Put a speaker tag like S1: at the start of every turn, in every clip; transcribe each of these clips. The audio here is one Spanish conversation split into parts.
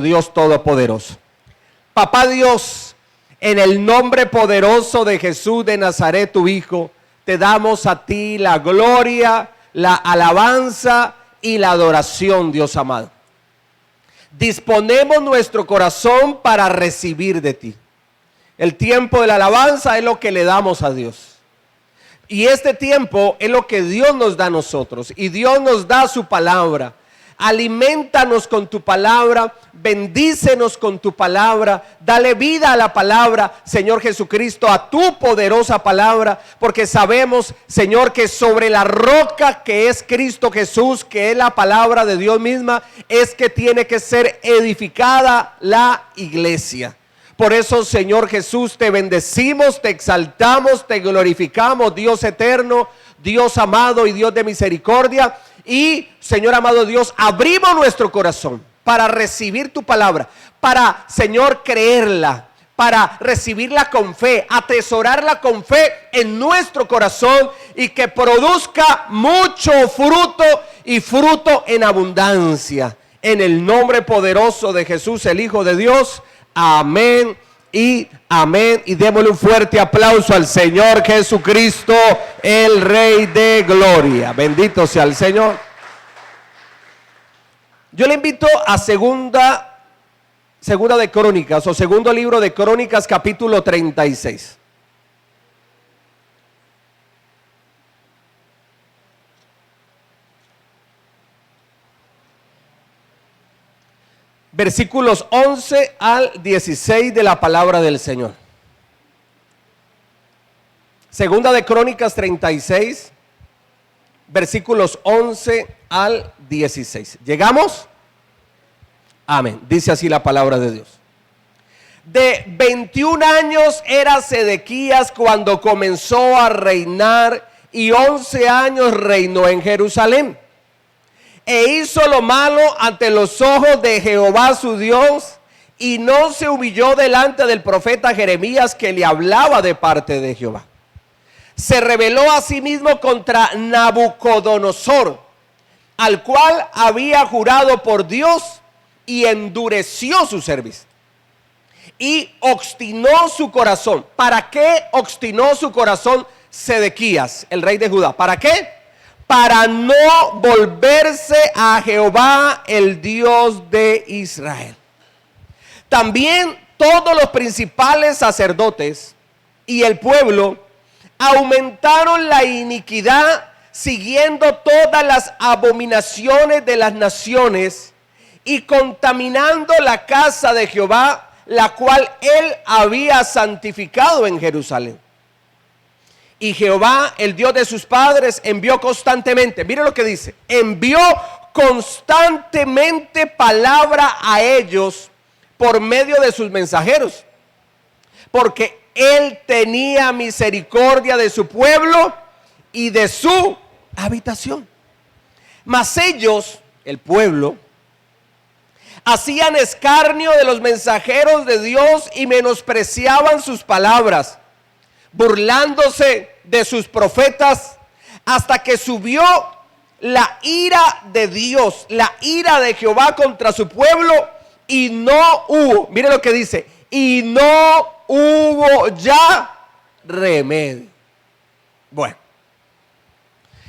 S1: Dios Todopoderoso. Papá Dios, en el nombre poderoso de Jesús de Nazaret, tu Hijo, te damos a ti la gloria, la alabanza y la adoración, Dios amado. Disponemos nuestro corazón para recibir de ti. El tiempo de la alabanza es lo que le damos a Dios. Y este tiempo es lo que Dios nos da a nosotros. Y Dios nos da su palabra. Aliméntanos con tu palabra, bendícenos con tu palabra, dale vida a la palabra, Señor Jesucristo, a tu poderosa palabra, porque sabemos, Señor, que sobre la roca que es Cristo Jesús, que es la palabra de Dios misma, es que tiene que ser edificada la iglesia. Por eso, Señor Jesús, te bendecimos, te exaltamos, te glorificamos, Dios eterno, Dios amado y Dios de misericordia. Y, Señor amado Dios, abrimos nuestro corazón para recibir tu palabra, para, Señor, creerla, para recibirla con fe, atesorarla con fe en nuestro corazón y que produzca mucho fruto y fruto en abundancia. En el nombre poderoso de Jesús, el Hijo de Dios. Amén y amén. Y démosle un fuerte aplauso al Señor Jesucristo, el Rey de Gloria. Bendito sea el Señor. Yo le invito a segunda de Crónicas, o segundo libro de Crónicas, capítulo 36. Versículos 11 al 16 de la palabra del Señor. Segunda de Crónicas 36, versículos 11 al 16. ¿Llegamos? Amén. Dice así la palabra de Dios. De 21 años era Sedequías cuando comenzó a reinar, y 11 años reinó en Jerusalén. E hizo lo malo ante los ojos de Jehová su Dios, y no se humilló delante del profeta Jeremías, que le hablaba de parte de Jehová. Se rebeló a sí mismo contra Nabucodonosor, al cual había jurado por Dios, y endureció su cerviz. Y obstinó su corazón. ¿Para qué obstinó su corazón Sedequías, el rey de Judá? ¿Para qué? Para no volverse a Jehová, el Dios de Israel. También todos los principales sacerdotes y el pueblo aumentaron la iniquidad, siguiendo todas las abominaciones de las naciones y contaminando la casa de Jehová, la cual él había santificado en Jerusalén. Y Jehová, el Dios de sus padres, envió constantemente, mire lo que dice, envió constantemente palabra a ellos por medio de sus mensajeros, porque él tenía misericordia de su pueblo y de su habitación. Mas ellos, el pueblo, hacían escarnio de los mensajeros de Dios y menospreciaban sus palabras, burlándose de sus profetas, hasta que subió la ira de Dios, la ira de Jehová contra su pueblo, y no hubo, mire lo que dice, y no hubo ya remedio. Bueno,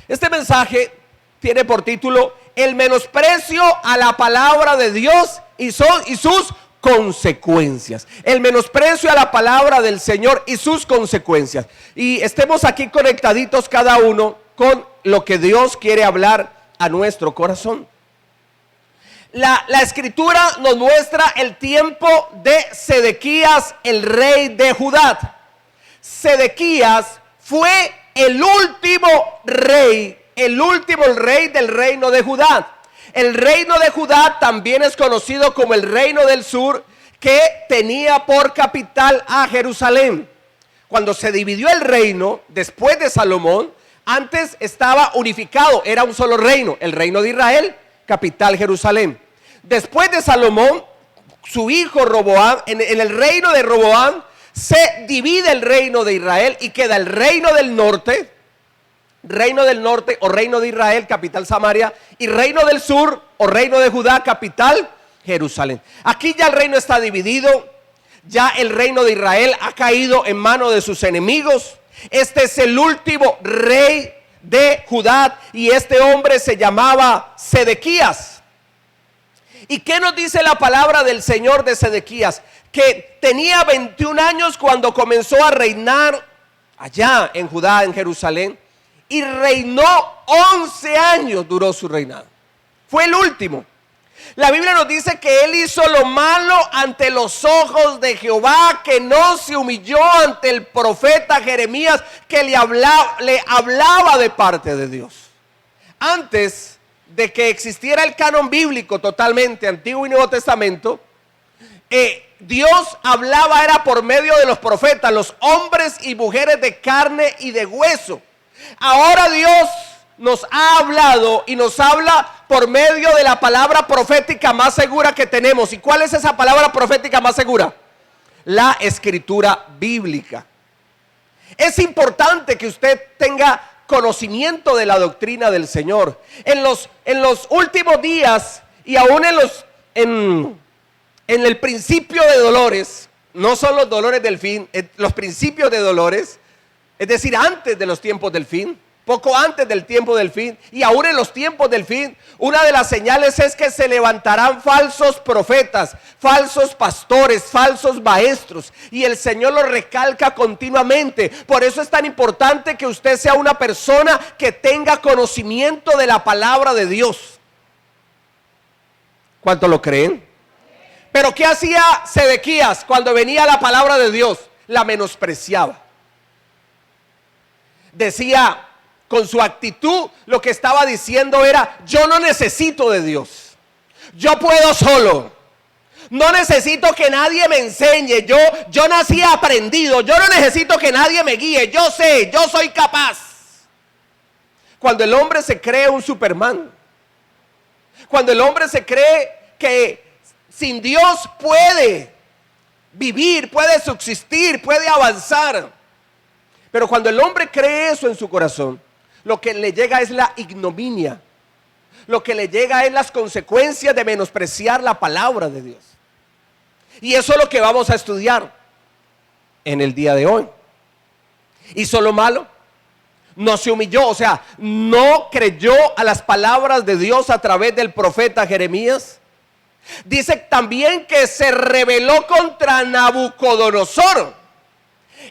S1: este mensaje tiene por título el menosprecio a la palabra de Dios y sus consecuencias. El menosprecio a la palabra del Señor y sus consecuencias. Y estemos aquí conectaditos cada uno con lo que Dios quiere hablar a nuestro corazón. La escritura nos muestra el tiempo de Sedequías, el rey de Judá. Sedequías fue el último rey del reino de Judá. El reino de Judá también es conocido como el reino del sur, que tenía por capital a Jerusalén. Cuando se dividió el reino después de Salomón, antes estaba unificado, era un solo reino, el reino de Israel, capital Jerusalén. Después de Salomón, su hijo Roboam, en el reino de Roboam se divide el reino de Israel y queda el reino del norte o reino de Israel, capital Samaria, y reino del sur o reino de Judá, capital Jerusalén. Aquí ya el reino está dividido, ya el reino de Israel ha caído en manos de sus enemigos. Este es el último rey de Judá y este hombre se llamaba Sedequías. ¿Y qué nos dice la palabra del Señor de Sedequías? Que tenía 21 años cuando comenzó a reinar allá en Judá, en Jerusalén, y reinó 11 años duró su reinado. Fue el último. La Biblia nos dice que él hizo lo malo ante los ojos de Jehová, que no se humilló ante el profeta Jeremías, que le hablaba de parte de Dios. Antes de que existiera el canon bíblico totalmente, Antiguo y Nuevo Testamento, Dios hablaba era por medio de los profetas, los hombres y mujeres de carne y de hueso. Ahora Dios nos ha hablado y nos habla por medio de la palabra profética más segura que tenemos. ¿Y cuál es esa palabra profética más segura? La escritura bíblica. Es importante que usted tenga conocimiento de la doctrina del Señor. En los últimos días y aún en el principio de dolores, no son los dolores del fin, los principios de dolores, es decir, antes de los tiempos del fin, poco antes del tiempo del fin y aún en los tiempos del fin, una de las señales es que se levantarán falsos profetas, falsos pastores, falsos maestros, y el Señor lo recalca continuamente. Por eso es tan importante que usted sea una persona que tenga conocimiento de la palabra de Dios. ¿Cuánto lo creen? Pero ¿qué hacía Sedequías cuando venía la palabra de Dios? La menospreciaba. Decía, con su actitud, lo que estaba diciendo era: yo no necesito de Dios, yo puedo solo, no necesito que nadie me enseñe, yo nací aprendido, yo no necesito que nadie me guíe, yo sé, yo soy capaz. Cuando el hombre se cree un Superman, cuando el hombre se cree que sin Dios puede vivir, puede subsistir, puede avanzar, pero cuando el hombre cree eso en su corazón, lo que le llega es la ignominia. Lo que le llega es las consecuencias de menospreciar la palabra de Dios. Y eso es lo que vamos a estudiar en el día de hoy. ¿Hizo lo malo? No se humilló, o sea, no creyó a las palabras de Dios a través del profeta Jeremías. Dice también que se rebeló contra Nabucodonosor.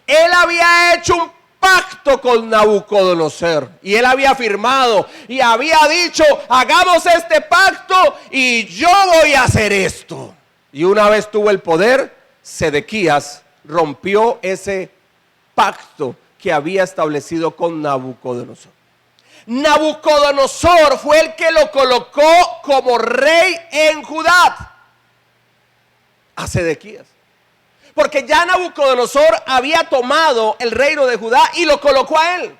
S1: Él había hecho un pacto con Nabucodonosor y él había firmado y había dicho: hagamos este pacto y yo voy a hacer esto. Y una vez tuvo el poder, Sedequías rompió ese pacto que había establecido con Nabucodonosor. Nabucodonosor fue el que lo colocó como rey en Judá a Sedequías. Porque ya Nabucodonosor había tomado el reino de Judá y lo colocó a él.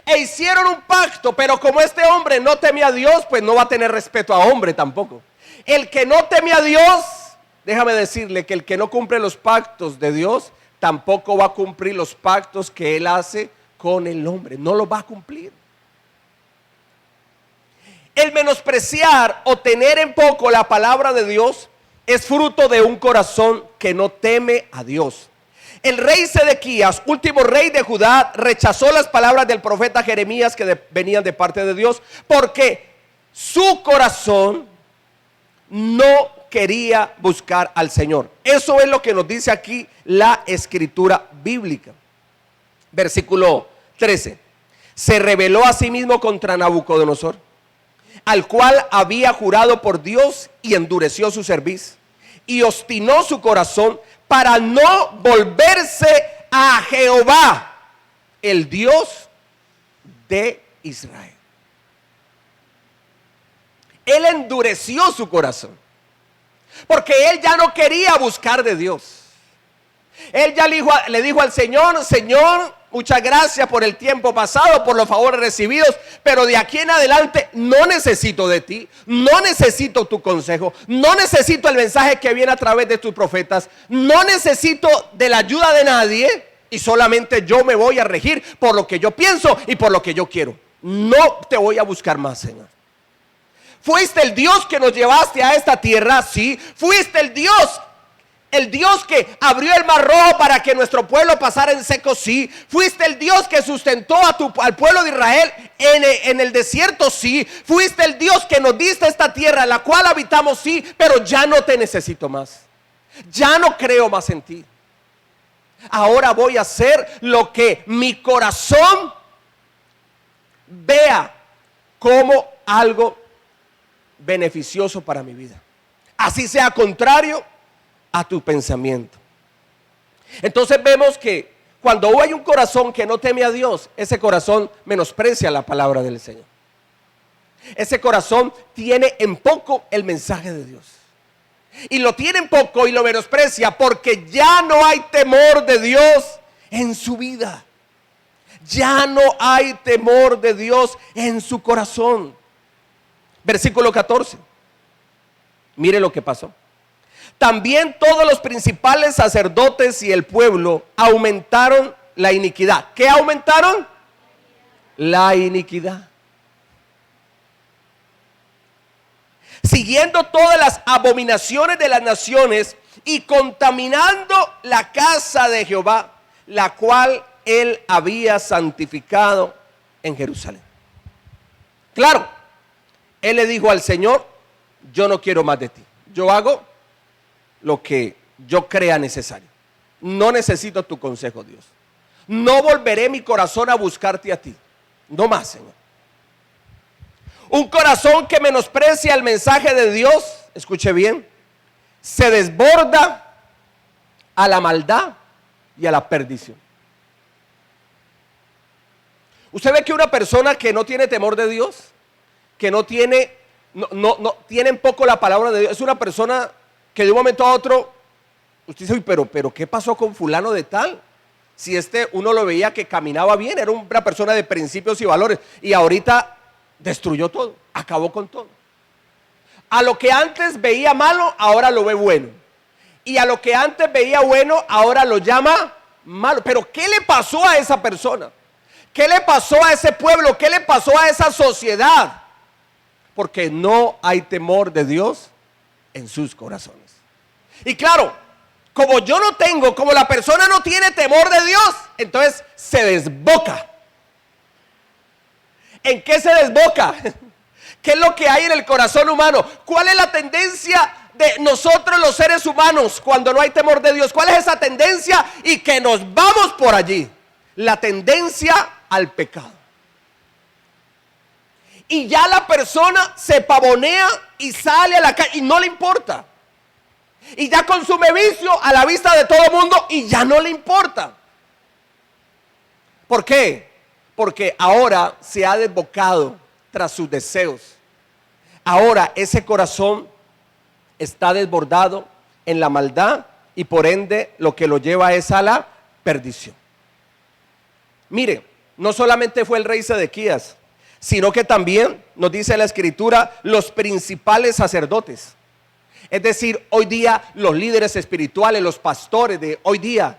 S1: E hicieron un pacto, pero como este hombre no temía a Dios, pues no va a tener respeto a hombre tampoco. El que no teme a Dios, déjame decirle que el que no cumple los pactos de Dios, tampoco va a cumplir los pactos que él hace con el hombre. No los va a cumplir. El menospreciar o tener en poco la palabra de Dios es fruto de un corazón que no teme a Dios. El rey Sedequías, último rey de Judá, rechazó las palabras del profeta Jeremías que venían de parte de Dios, porque su corazón no quería buscar al Señor. Eso es lo que nos dice aquí la escritura bíblica. Versículo 13. Se rebeló a sí mismo contra Nabucodonosor, al cual había jurado por Dios, y endureció su cerviz y obstinó su corazón para no volverse a Jehová, el Dios de Israel. Él endureció su corazón porque él ya no quería buscar de Dios. Él ya le dijo al Señor: Señor, muchas gracias por el tiempo pasado, por los favores recibidos, pero de aquí en adelante no necesito de ti, no necesito tu consejo, no necesito el mensaje que viene a través de tus profetas, no necesito de la ayuda de nadie, y solamente yo me voy a regir por lo que yo pienso y por lo que yo quiero. No te voy a buscar más, Señor. Fuiste el Dios que nos llevaste a esta tierra, sí. Fuiste el Dios que abrió el mar rojo para que nuestro pueblo pasara en seco, sí. Fuiste el Dios que sustentó al pueblo de Israel en el desierto, sí. Fuiste el Dios que nos diste esta tierra, la cual habitamos, sí. Pero ya no te necesito más. Ya no creo más en ti. Ahora voy a hacer lo que mi corazón vea como algo beneficioso para mi vida, así sea contrario a tu pensamiento. Entonces vemos que cuando hay un corazón que no teme a Dios, ese corazón menosprecia la palabra del Señor. Ese corazón tiene en poco el mensaje de Dios, y lo tiene en poco y lo menosprecia porque ya no hay temor de Dios en su vida. Ya no hay temor de Dios en su corazón. Versículo 14. Mire lo que pasó. También todos los principales sacerdotes y el pueblo aumentaron la iniquidad. ¿Qué aumentaron? La iniquidad. Siguiendo todas las abominaciones de las naciones y contaminando la casa de Jehová, la cual él había santificado en Jerusalén. Claro, él le dijo al Señor: yo no quiero más de ti. Yo hago lo que yo crea necesario. No necesito tu consejo, Dios. No volveré mi corazón a buscarte a ti. No más, Señor. Un corazón que menosprecia el mensaje de Dios, escuche bien, se desborda a la maldad y a la perdición. Usted ve que una persona que no tiene temor de Dios, que no tiene en poco la palabra de Dios, es una persona que de un momento a otro usted dice: pero ¿qué pasó con fulano de tal? Si uno lo veía que caminaba bien, era una persona de principios y valores, y ahorita destruyó todo, acabó con todo. A lo que antes veía malo, ahora lo ve bueno, y a lo que antes veía bueno, ahora lo llama malo. Pero ¿qué le pasó a esa persona? ¿Qué le pasó a ese pueblo? ¿Qué le pasó a esa sociedad? Porque no hay temor de Dios en sus corazones. Y claro, como la persona no tiene temor de Dios, entonces se desboca. ¿En qué se desboca? ¿Qué es lo que hay en el corazón humano? ¿Cuál es la tendencia de nosotros los seres humanos cuando no hay temor de Dios? ¿Cuál es esa tendencia? Y que nos vamos por allí. La tendencia al pecado. Y ya la persona se pavonea y sale a la calle y no le importa. Y ya consume vicio a la vista de todo el mundo y ya no le importa. ¿Por qué? Porque ahora se ha desbocado tras sus deseos. Ahora ese corazón está desbordado en la maldad y por ende lo que lo lleva es a la perdición. Mire, no solamente fue el rey Sedequías, sino que también nos dice la escritura los principales sacerdotes. Es decir, hoy día los líderes espirituales, los pastores de hoy día.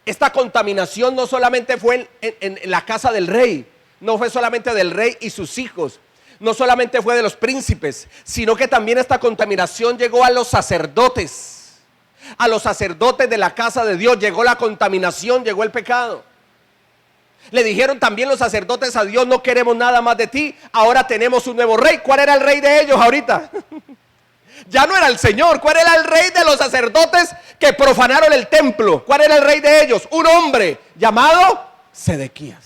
S1: Esta contaminación no solamente fue en la casa del rey, no fue solamente del rey y sus hijos, no solamente fue de los príncipes, sino que también esta contaminación llegó a los sacerdotes. A los sacerdotes de la casa de Dios llegó la contaminación, llegó el pecado. Le dijeron también los sacerdotes a Dios: no queremos nada más de ti, ahora tenemos un nuevo rey. ¿Cuál era el rey de ellos ahorita? Ya no era el Señor. ¿Cuál era el rey de los sacerdotes que profanaron el templo? ¿Cuál era el rey de ellos? Un hombre llamado Sedequías.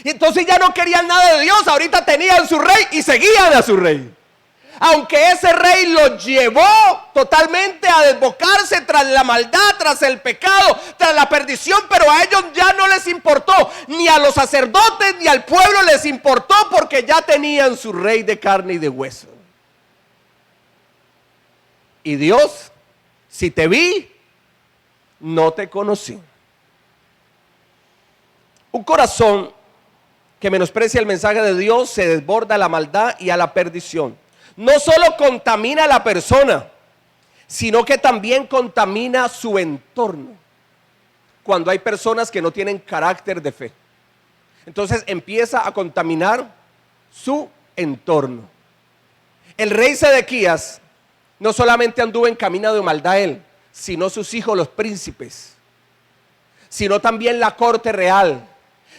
S1: Y entonces ya no querían nada de Dios, ahorita tenían su rey y seguían a su rey. Aunque ese rey los llevó totalmente a desbocarse tras la maldad, tras el pecado, tras la perdición, pero a ellos ya no les importó, ni a los sacerdotes ni al pueblo les importó, porque ya tenían su rey de carne y de hueso. Y Dios: si te vi, no te conocí. Un corazón que menosprecia el mensaje de Dios se desborda a la maldad y a la perdición. No solo contamina a la persona, sino que también contamina su entorno. Cuando hay personas que no tienen carácter de fe, entonces empieza a contaminar su entorno. El rey Sedequías no solamente anduvo en camino de maldad él, sino sus hijos los príncipes, sino también la corte real,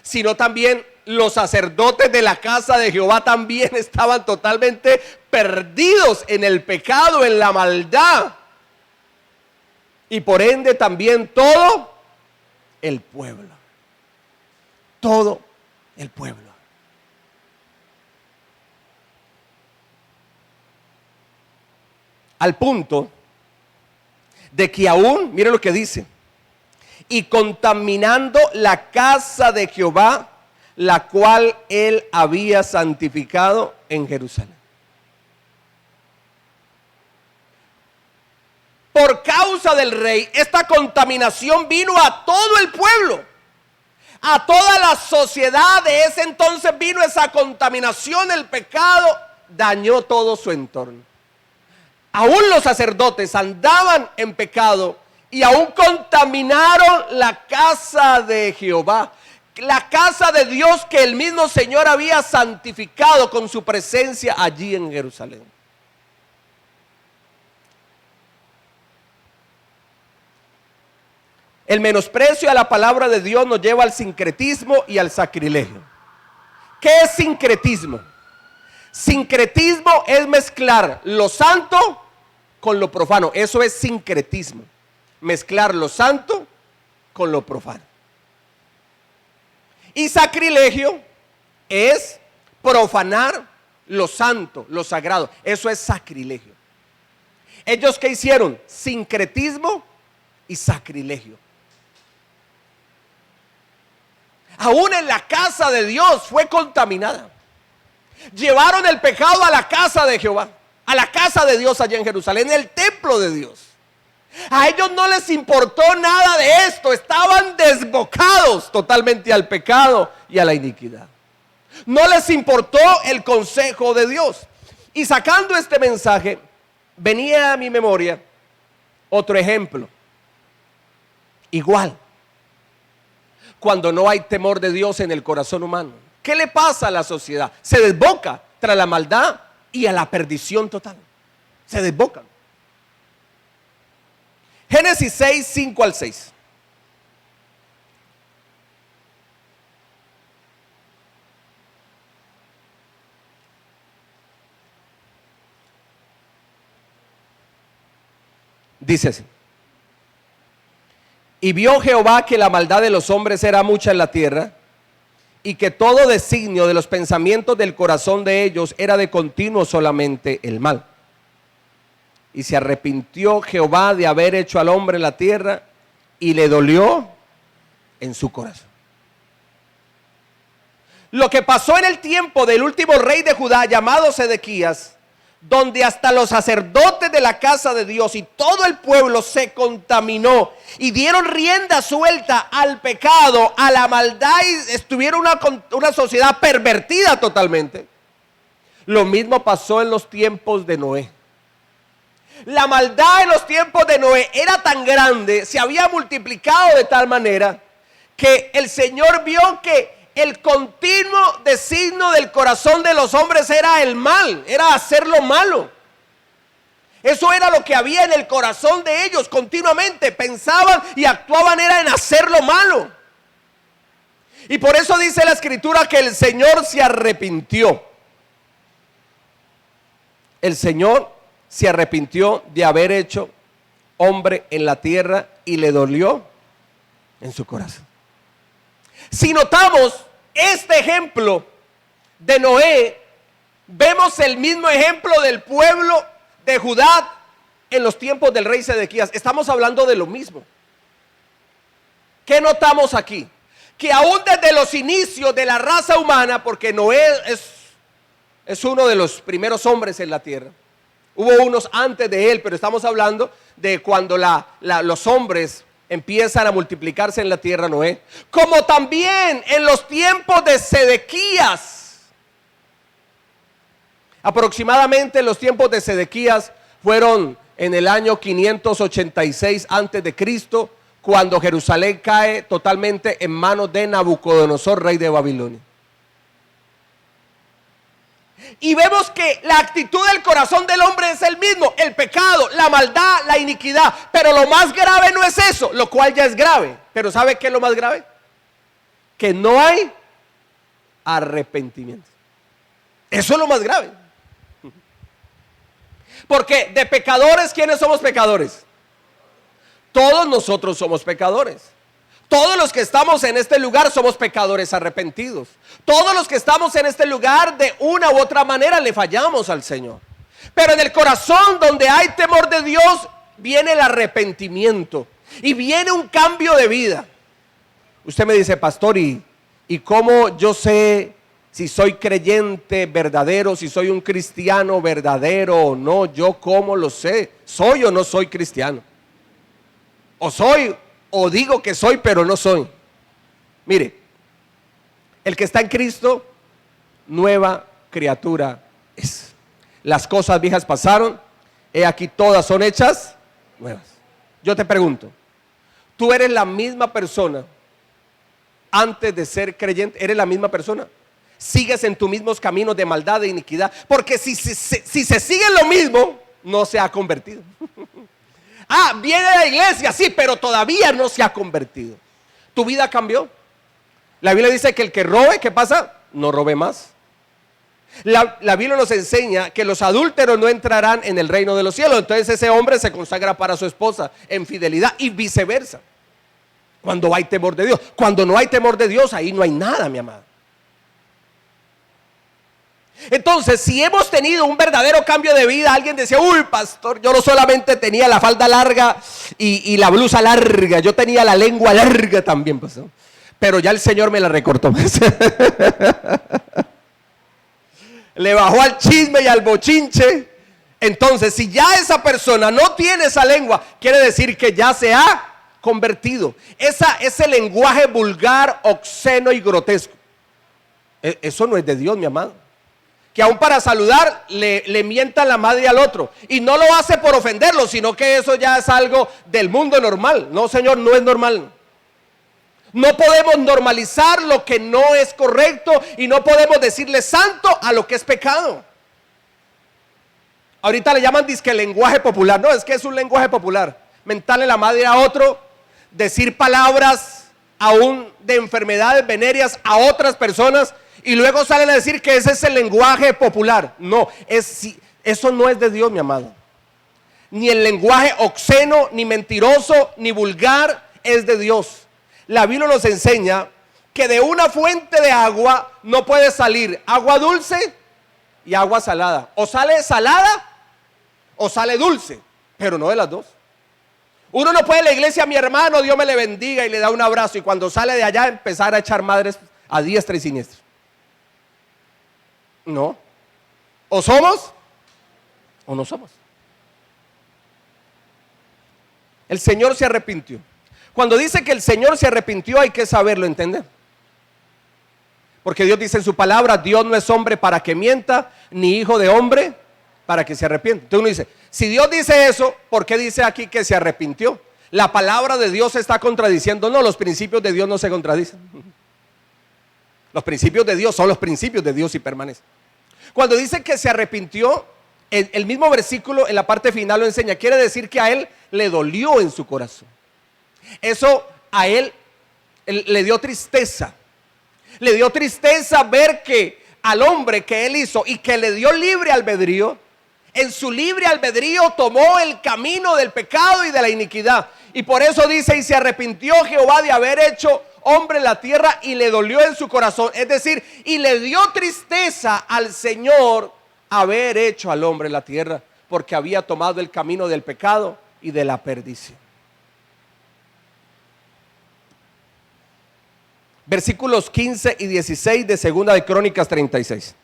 S1: sino también los sacerdotes de la casa de Jehová también estaban totalmente perdidos en el pecado, en la maldad. Y por ende también todo el pueblo. Todo el pueblo. Al punto de que aún, mire lo que dice, y contaminando la casa de Jehová, la cual él había santificado en Jerusalén. Por causa del rey, esta contaminación vino a todo el pueblo, a toda la sociedad de ese entonces vino esa contaminación, el pecado dañó todo su entorno. Aún los sacerdotes andaban en pecado y aún contaminaron la casa de Jehová, la casa de Dios que el mismo Señor había santificado con su presencia allí en Jerusalén. El menosprecio a la palabra de Dios nos lleva al sincretismo y al sacrilegio. ¿Qué es sincretismo? Sincretismo es mezclar lo santo con lo profano. Eso es sincretismo. Mezclar lo santo con lo profano. Y sacrilegio es profanar lo santo, lo sagrado. Eso es sacrilegio. ¿Ellos qué hicieron? Sincretismo y sacrilegio. Aún en la casa de Dios fue contaminada. Llevaron el pecado a la casa de Jehová, a la casa de Dios allá en Jerusalén, en el templo de Dios. A ellos no les importó nada de esto, estaban desbocados totalmente al pecado y a la iniquidad. No les importó el consejo de Dios. Y sacando este mensaje, venía a mi memoria otro ejemplo, igual. Cuando no hay temor de Dios en el corazón humano, ¿qué le pasa a la sociedad? Se desboca tras la maldad y a la perdición total. Se desbocan. Génesis 6, 5 al 6. Dice así: y vio Jehová que la maldad de los hombres era mucha en la tierra, y que todo designio de los pensamientos del corazón de ellos era de continuo solamente el mal. Y se arrepintió Jehová de haber hecho al hombre en la tierra, y le dolió en su corazón. Lo que pasó en el tiempo del último rey de Judá, llamado Sedequías, donde hasta los sacerdotes de la casa de Dios y todo el pueblo se contaminó y dieron rienda suelta al pecado, a la maldad, y estuvieron una sociedad pervertida totalmente. Lo mismo pasó en los tiempos de Noé. La maldad en los tiempos de Noé era tan grande, se había multiplicado de tal manera que el Señor vio que el continuo designio del corazón de los hombres era el mal, era hacer lo malo. Eso era lo que había en el corazón de ellos continuamente. Pensaban y actuaban era en hacer lo malo. Y por eso dice la Escritura que el Señor se arrepintió. El Señor se arrepintió de haber hecho hombre en la tierra y le dolió en su corazón. Si notamos este ejemplo de Noé, vemos el mismo ejemplo del pueblo de Judá en los tiempos del rey Sedequías. Estamos hablando de lo mismo. ¿Qué notamos aquí? Que aún desde los inicios de la raza humana, porque Noé es uno de los primeros hombres en la tierra. Hubo unos antes de él, pero estamos hablando de cuando los hombres empiezan a multiplicarse en la tierra, Noé. Como también en los tiempos de Sedequías. Aproximadamente los tiempos de Sedequías fueron en el año 586 antes de Cristo, cuando Jerusalén cae totalmente en manos de Nabucodonosor, rey de Babilonia. Y vemos que la actitud del corazón del hombre es el mismo, el pecado, la maldad, la iniquidad. Pero lo más grave no es eso, lo cual ya es grave. Pero ¿sabe qué es lo más grave? Que no hay arrepentimiento. Eso es lo más grave. Porque de pecadores, ¿quiénes somos pecadores? Todos nosotros somos pecadores. Todos los que estamos en este lugar somos pecadores arrepentidos. Todos los que estamos en este lugar de una u otra manera le fallamos al Señor. Pero en el corazón donde hay temor de Dios viene el arrepentimiento y viene un cambio de vida. Usted me dice, pastor, ¿y cómo yo sé si soy creyente verdadero, si soy un cristiano verdadero o no? ¿Yo cómo lo sé? ¿Soy o no soy cristiano? ¿O soy o digo que soy pero no soy? Mire, el que está en Cristo, nueva criatura es. Las cosas viejas pasaron, he aquí todas son hechas nuevas. Yo te pregunto, ¿tú eres la misma persona antes de ser creyente? ¿Eres la misma persona? ¿Sigues en tus mismos caminos de maldad, de iniquidad? Porque si se sigue lo mismo, no se ha convertido. Viene de la iglesia, sí, pero todavía no se ha convertido. ¿Tu vida cambió? La Biblia dice que el que robe, ¿qué pasa? No robe más. La Biblia nos enseña que los adúlteros no entrarán en el reino de los cielos. Entonces ese hombre se consagra para su esposa en fidelidad y viceversa. Cuando hay temor de Dios. Cuando no hay temor de Dios, ahí no hay nada, mi amado. Entonces, si hemos tenido un verdadero cambio de vida, alguien decía, uy, pastor, yo no solamente tenía la falda larga y la blusa larga, yo tenía la lengua larga también, pastor. Pero ya el Señor me la recortó. Le bajó al chisme y al bochinche. Entonces, si ya esa persona no tiene esa lengua, quiere decir que ya se ha convertido. Ese lenguaje vulgar, obsceno y grotesco, eso no es de Dios, mi amado. Que aún para saludar le mienta la madre al otro. Y no lo hace por ofenderlo, sino que eso ya es algo del mundo normal. No, Señor, no es normal. No podemos normalizar lo que no es correcto y no podemos decirle santo a lo que es pecado. Ahorita le llaman disque lenguaje popular. No, es que es un lenguaje popular. Mentarle la madre a otro, decir palabras aún de enfermedades venéreas a otras personas y luego salen a decir que ese es el lenguaje popular. No, eso no es de Dios, mi amado. Ni el lenguaje obsceno, ni mentiroso, ni vulgar es de Dios. La Biblia nos enseña que de una fuente de agua no puede salir agua dulce y agua salada. O sale salada o sale dulce, pero no de las dos. Uno no puede ir a la iglesia, mi hermano, Dios me le bendiga, y le da un abrazo, y cuando sale de allá empezar a echar madres a diestra y siniestra. No. O somos o no somos. El Señor se arrepintió. Cuando dice que el Señor se arrepintió, hay que saberlo entender. Porque Dios dice en su palabra, Dios no es hombre para que mienta, ni hijo de hombre para que se arrepienta. Entonces uno dice, si Dios dice eso, ¿por qué dice aquí que se arrepintió? La palabra de Dios se está contradiciendo. No, los principios de Dios no se contradicen. Los principios de Dios son los principios de Dios y permanecen. Cuando dice que se arrepintió, el mismo versículo en la parte final lo enseña. Quiere decir que a él le dolió en su corazón. Eso a él le dio tristeza. Le dio tristeza ver que al hombre que él hizo y que le dio libre albedrío, en su libre albedrío tomó el camino del pecado y de la iniquidad. Y por eso dice, y se arrepintió Jehová de haber hecho hombre en la tierra y le dolió en su corazón. Es decir, y le dio tristeza al Señor haber hecho al hombre en la tierra, porque había tomado el camino del pecado y de la perdición. Versículos 15 y 16 de Segunda de Crónicas 36.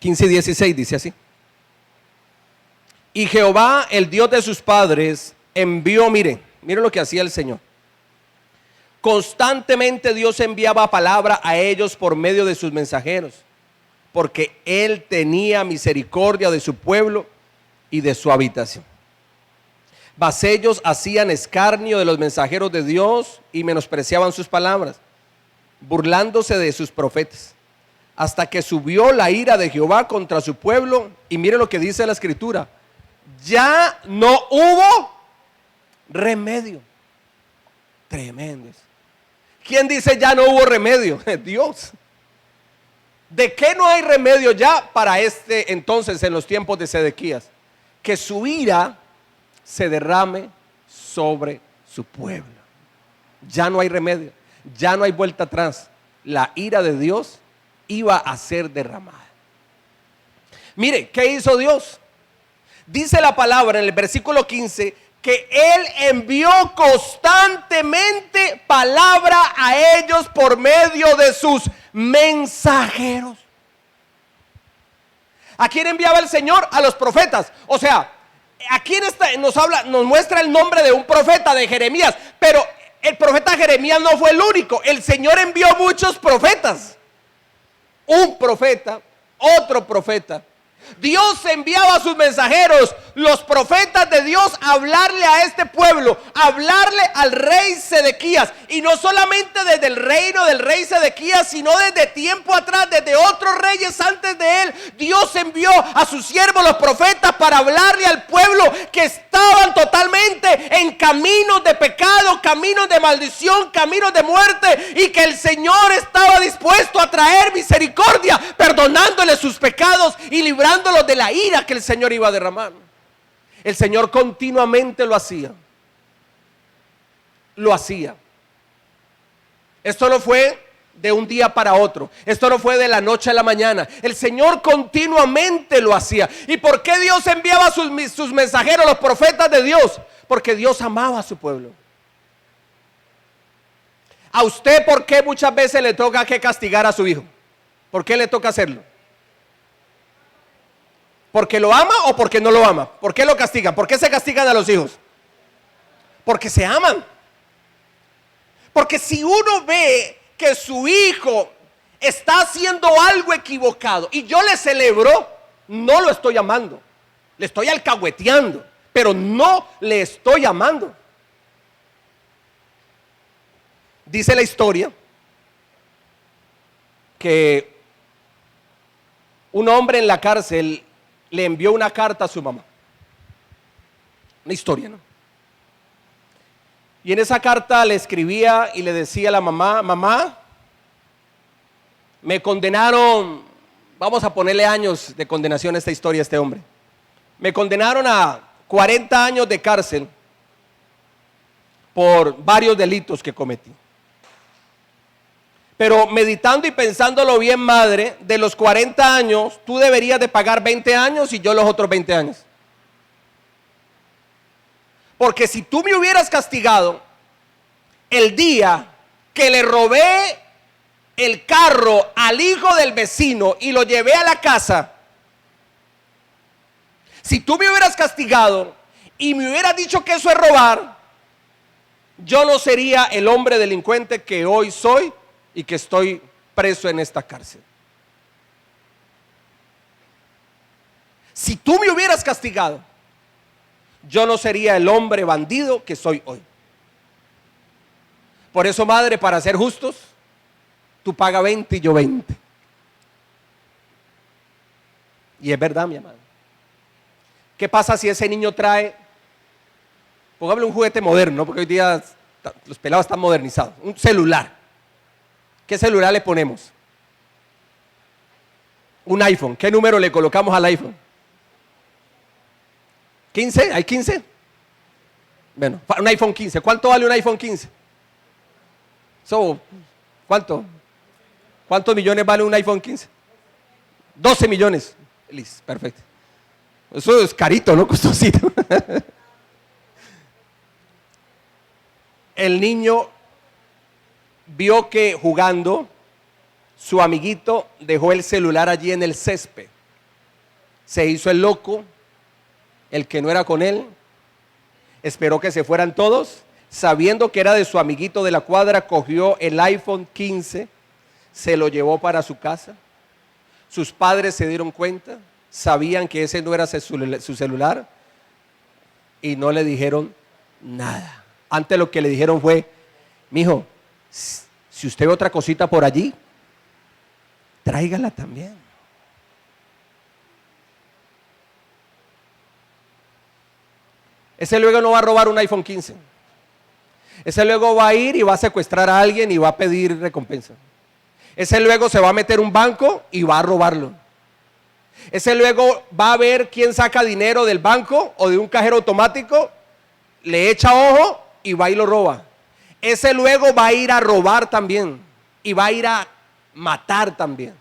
S1: ...15 y 16 dice así: y Jehová, el Dios de sus padres, envió, miren lo que hacía el Señor. Constantemente Dios enviaba palabra a ellos por medio de sus mensajeros. porque él tenía misericordia de su pueblo y de su habitación. Mas ellos hacían escarnio de los mensajeros de Dios y menospreciaban sus palabras, burlándose de sus profetas, hasta que subió la ira de Jehová contra su pueblo. Y miren lo que dice la escritura: ya no hubo remedio. Tremendo. ¿Quién dice ya no hubo remedio? Dios. ¿De qué no hay remedio ya para entonces, en los tiempos de Sedequías? Que su ira se derrame sobre su pueblo. Ya no hay remedio, ya no hay vuelta atrás. La ira de Dios iba a ser derramada. Mire, ¿qué hizo Dios? Dice la palabra en el versículo 15 que Él envió constantemente palabra a ellos por medio de sus mensajeros. ¿A quién enviaba el Señor? A los profetas. O sea, aquí nos muestra el nombre de un profeta, de Jeremías, pero el profeta Jeremías no fue el único. El Señor envió muchos profetas. Un profeta, otro profeta. Dios enviaba a sus mensajeros, los profetas de Dios, a hablarle a este pueblo, a hablarle al rey Sedequías. Y no solamente desde el reino del rey Sedequías, sino desde tiempo atrás, desde otros reyes antes de él. Dios envió a sus siervos, los profetas, para hablarle al pueblo que estaban totalmente en caminos de pecado, caminos de maldición, caminos de muerte, y que el Señor estaba dispuesto a traer misericordia, perdonándoles sus pecados y librándolos de la ira que el Señor iba a derramar. El Señor continuamente lo hacía. Lo hacía. Esto no fue de un día para otro. Esto no fue de la noche a la mañana. El Señor continuamente lo hacía. ¿Y por qué Dios enviaba sus mensajeros, los profetas de Dios? Porque Dios amaba a su pueblo. ¿A usted por qué muchas veces le toca que castigar a su hijo? ¿Por qué le toca hacerlo? ¿Porque lo ama o porque no lo ama? ¿Por qué lo castigan? ¿Por qué se castigan a los hijos? Porque se aman. Porque si uno ve que su hijo está haciendo algo equivocado y yo le celebro, no lo estoy amando. Le estoy alcahueteando, pero no le estoy amando. Dice la historia que un hombre en la cárcel le envió una carta a su mamá. Una historia, ¿no? Y en esa carta le escribía y le decía a la mamá: mamá, me condenaron, vamos a ponerle años de condenación a esta historia, a este hombre. Me condenaron a 40 años de cárcel por varios delitos que cometí. Pero meditando y pensándolo bien, madre, de los 40 años, tú deberías de pagar 20 años y yo los otros 20 años. Porque si tú me hubieras castigado el día que le robé el carro al hijo del vecino y lo llevé a la casa, si tú me hubieras castigado y me hubieras dicho que eso es robar, yo no sería el hombre delincuente que hoy soy y que estoy preso en esta cárcel. Si tú me hubieras castigado, yo no sería el hombre bandido que soy hoy. Por eso, madre, para ser justos, tú pagas 20 y yo 20. Y es verdad, mi amado. ¿Qué pasa si ese niño trae, póngale un juguete moderno, porque hoy día los pelados están modernizados, un celular? ¿Qué celular le ponemos? Un iPhone. ¿Qué número le colocamos al iPhone? ¿15? ¿Hay 15? Bueno, un iPhone 15. ¿Cuánto vale un iPhone 15? ¿Cuánto? ¿Cuántos millones vale un iPhone 15? 12 millones. Listo, perfecto. Eso es carito, ¿no? Costosito. El niño vio que jugando su amiguito dejó el celular allí en el césped. Se hizo el loco, el que no era con él. Esperó que se fueran todos. Sabiendo que era de su amiguito de la cuadra, cogió el iPhone 15, se lo llevó para su casa. sus padres se dieron cuenta, sabían que ese no era su celular y no le dijeron nada. Antes lo que le dijeron fue: mijo, si usted ve otra cosita por allí, tráigala también. Ese luego no va a robar un iPhone 15. Ese luego va a ir y va a secuestrar a alguien y va a pedir recompensa. Ese luego se va a meter a un banco y va a robarlo. Ese luego va a ver quién saca dinero del banco o de un cajero automático, le echa ojo y va y lo roba. Ese luego va a ir a robar también y va a ir a matar también.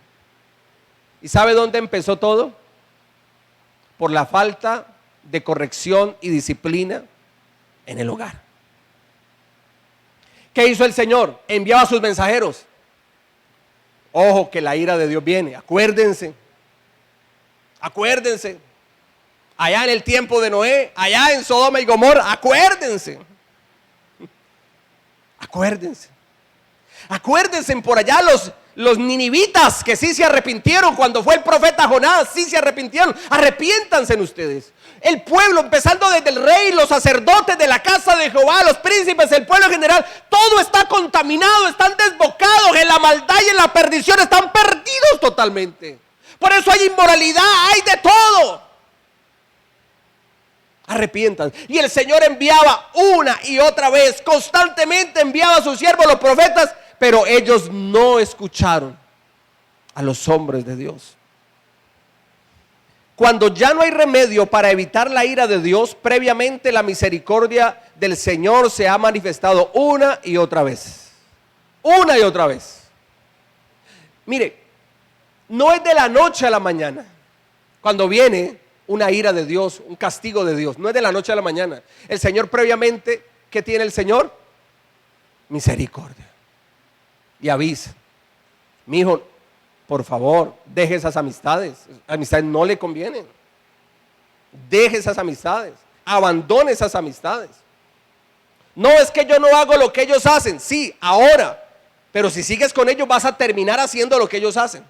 S1: ¿Y sabe dónde empezó todo? Por la falta de corrección y disciplina en el hogar. ¿Qué hizo el Señor? Enviaba a sus mensajeros. Ojo que la ira de Dios viene, acuérdense. Acuérdense. Allá en el tiempo de Noé, allá en Sodoma y Gomorra, acuérdense. Acuérdense. Acuérdense por allá los ninivitas que sí se arrepintieron cuando fue el profeta Jonás, sí se arrepintieron. Arrepiéntanse ustedes. El pueblo, empezando desde el rey, los sacerdotes de la casa de Jehová, los príncipes, el pueblo en general, todo está contaminado, están desbocados en la maldad y en la perdición, están perdidos totalmente. Por eso hay inmoralidad, hay de todo. Arrepientan. Y el Señor enviaba una y otra vez, constantemente enviaba a sus siervos, los profetas, pero ellos no escucharon a los hombres de Dios. Cuando ya no hay remedio para evitar la ira de Dios, previamente la misericordia del Señor se ha manifestado una y otra vez. Una y otra vez. Mire, no es de la noche a la mañana cuando viene una ira de Dios, un castigo de Dios. No es de la noche a la mañana. El Señor previamente, ¿qué tiene el Señor? Misericordia. Y avisa: mi hijo, por favor, deje esas amistades. Amistades no le convienen. Deje esas amistades. Abandone esas amistades. No es que yo no hago lo que ellos hacen. Sí, ahora. Pero si sigues con ellos vas a terminar haciendo lo que ellos hacen.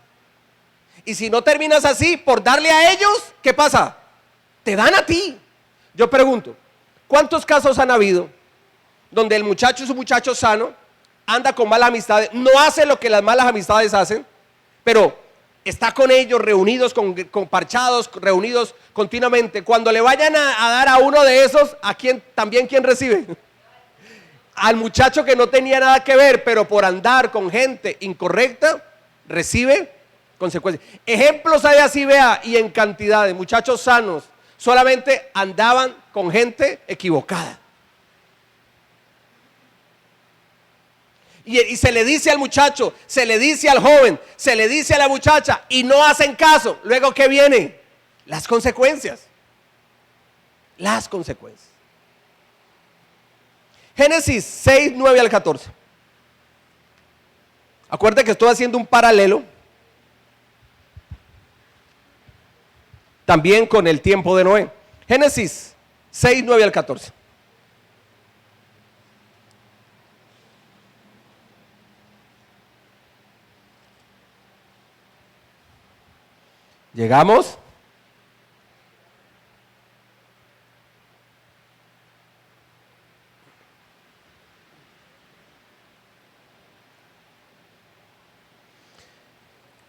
S1: Y si no terminas así, por darle a ellos, ¿qué pasa? Te dan a ti. Yo pregunto, ¿cuántos casos han habido donde el muchacho es un muchacho sano, anda con malas amistades, no hace lo que las malas amistades hacen, pero está con ellos reunidos, con parchados, reunidos continuamente? Cuando le vayan a dar a uno de esos, ¿a quién también quién recibe? Al muchacho que no tenía nada que ver, pero por andar con gente incorrecta, recibe consecuencias. Ejemplos hay así, vea, y en cantidad de muchachos sanos, solamente andaban con gente equivocada. Y se le dice al muchacho, se le dice al joven, se le dice a la muchacha y no hacen caso. Luego, ¿qué viene? Las consecuencias. Las consecuencias. Génesis 6, 9 al 14. Acuérdate que estoy haciendo un paralelo también con el tiempo de Noé. Génesis 6, 9 al 14. ¿Llegamos?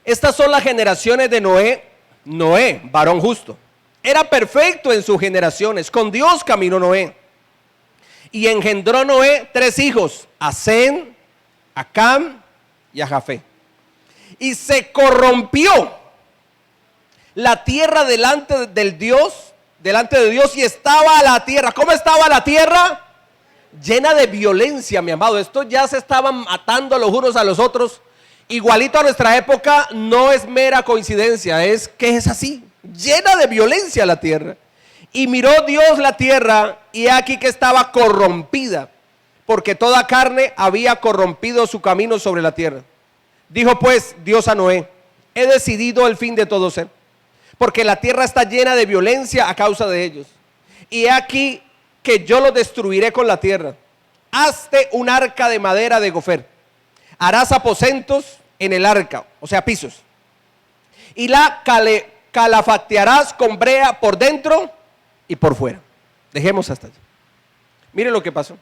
S1: Estas son las generaciones de Noé. Noé, varón justo, era perfecto en sus generaciones. Con Dios caminó Noé. Y engendró Noé 3 hijos: a Sem, a Cam y a Jafé. Y se corrompió la tierra delante de Dios, y estaba la tierra. ¿Cómo estaba la tierra? Llena de violencia, mi amado. Estos ya se estaban matando los unos a los otros. Igualito a nuestra época, no es mera coincidencia, es que es así, llena de violencia la tierra. Y miró Dios la tierra, y aquí que estaba corrompida, porque toda carne había corrompido su camino sobre la tierra. Dijo pues Dios a Noé: he decidido el fin de todo ser, porque la tierra está llena de violencia a causa de ellos. Y he aquí que yo los destruiré con la tierra. Hazte un arca de madera de gofer. Harás aposentos en el arca, o sea, pisos. y la calafactearás con brea por dentro y por fuera. Dejemos hasta allí. Mire lo que pasó.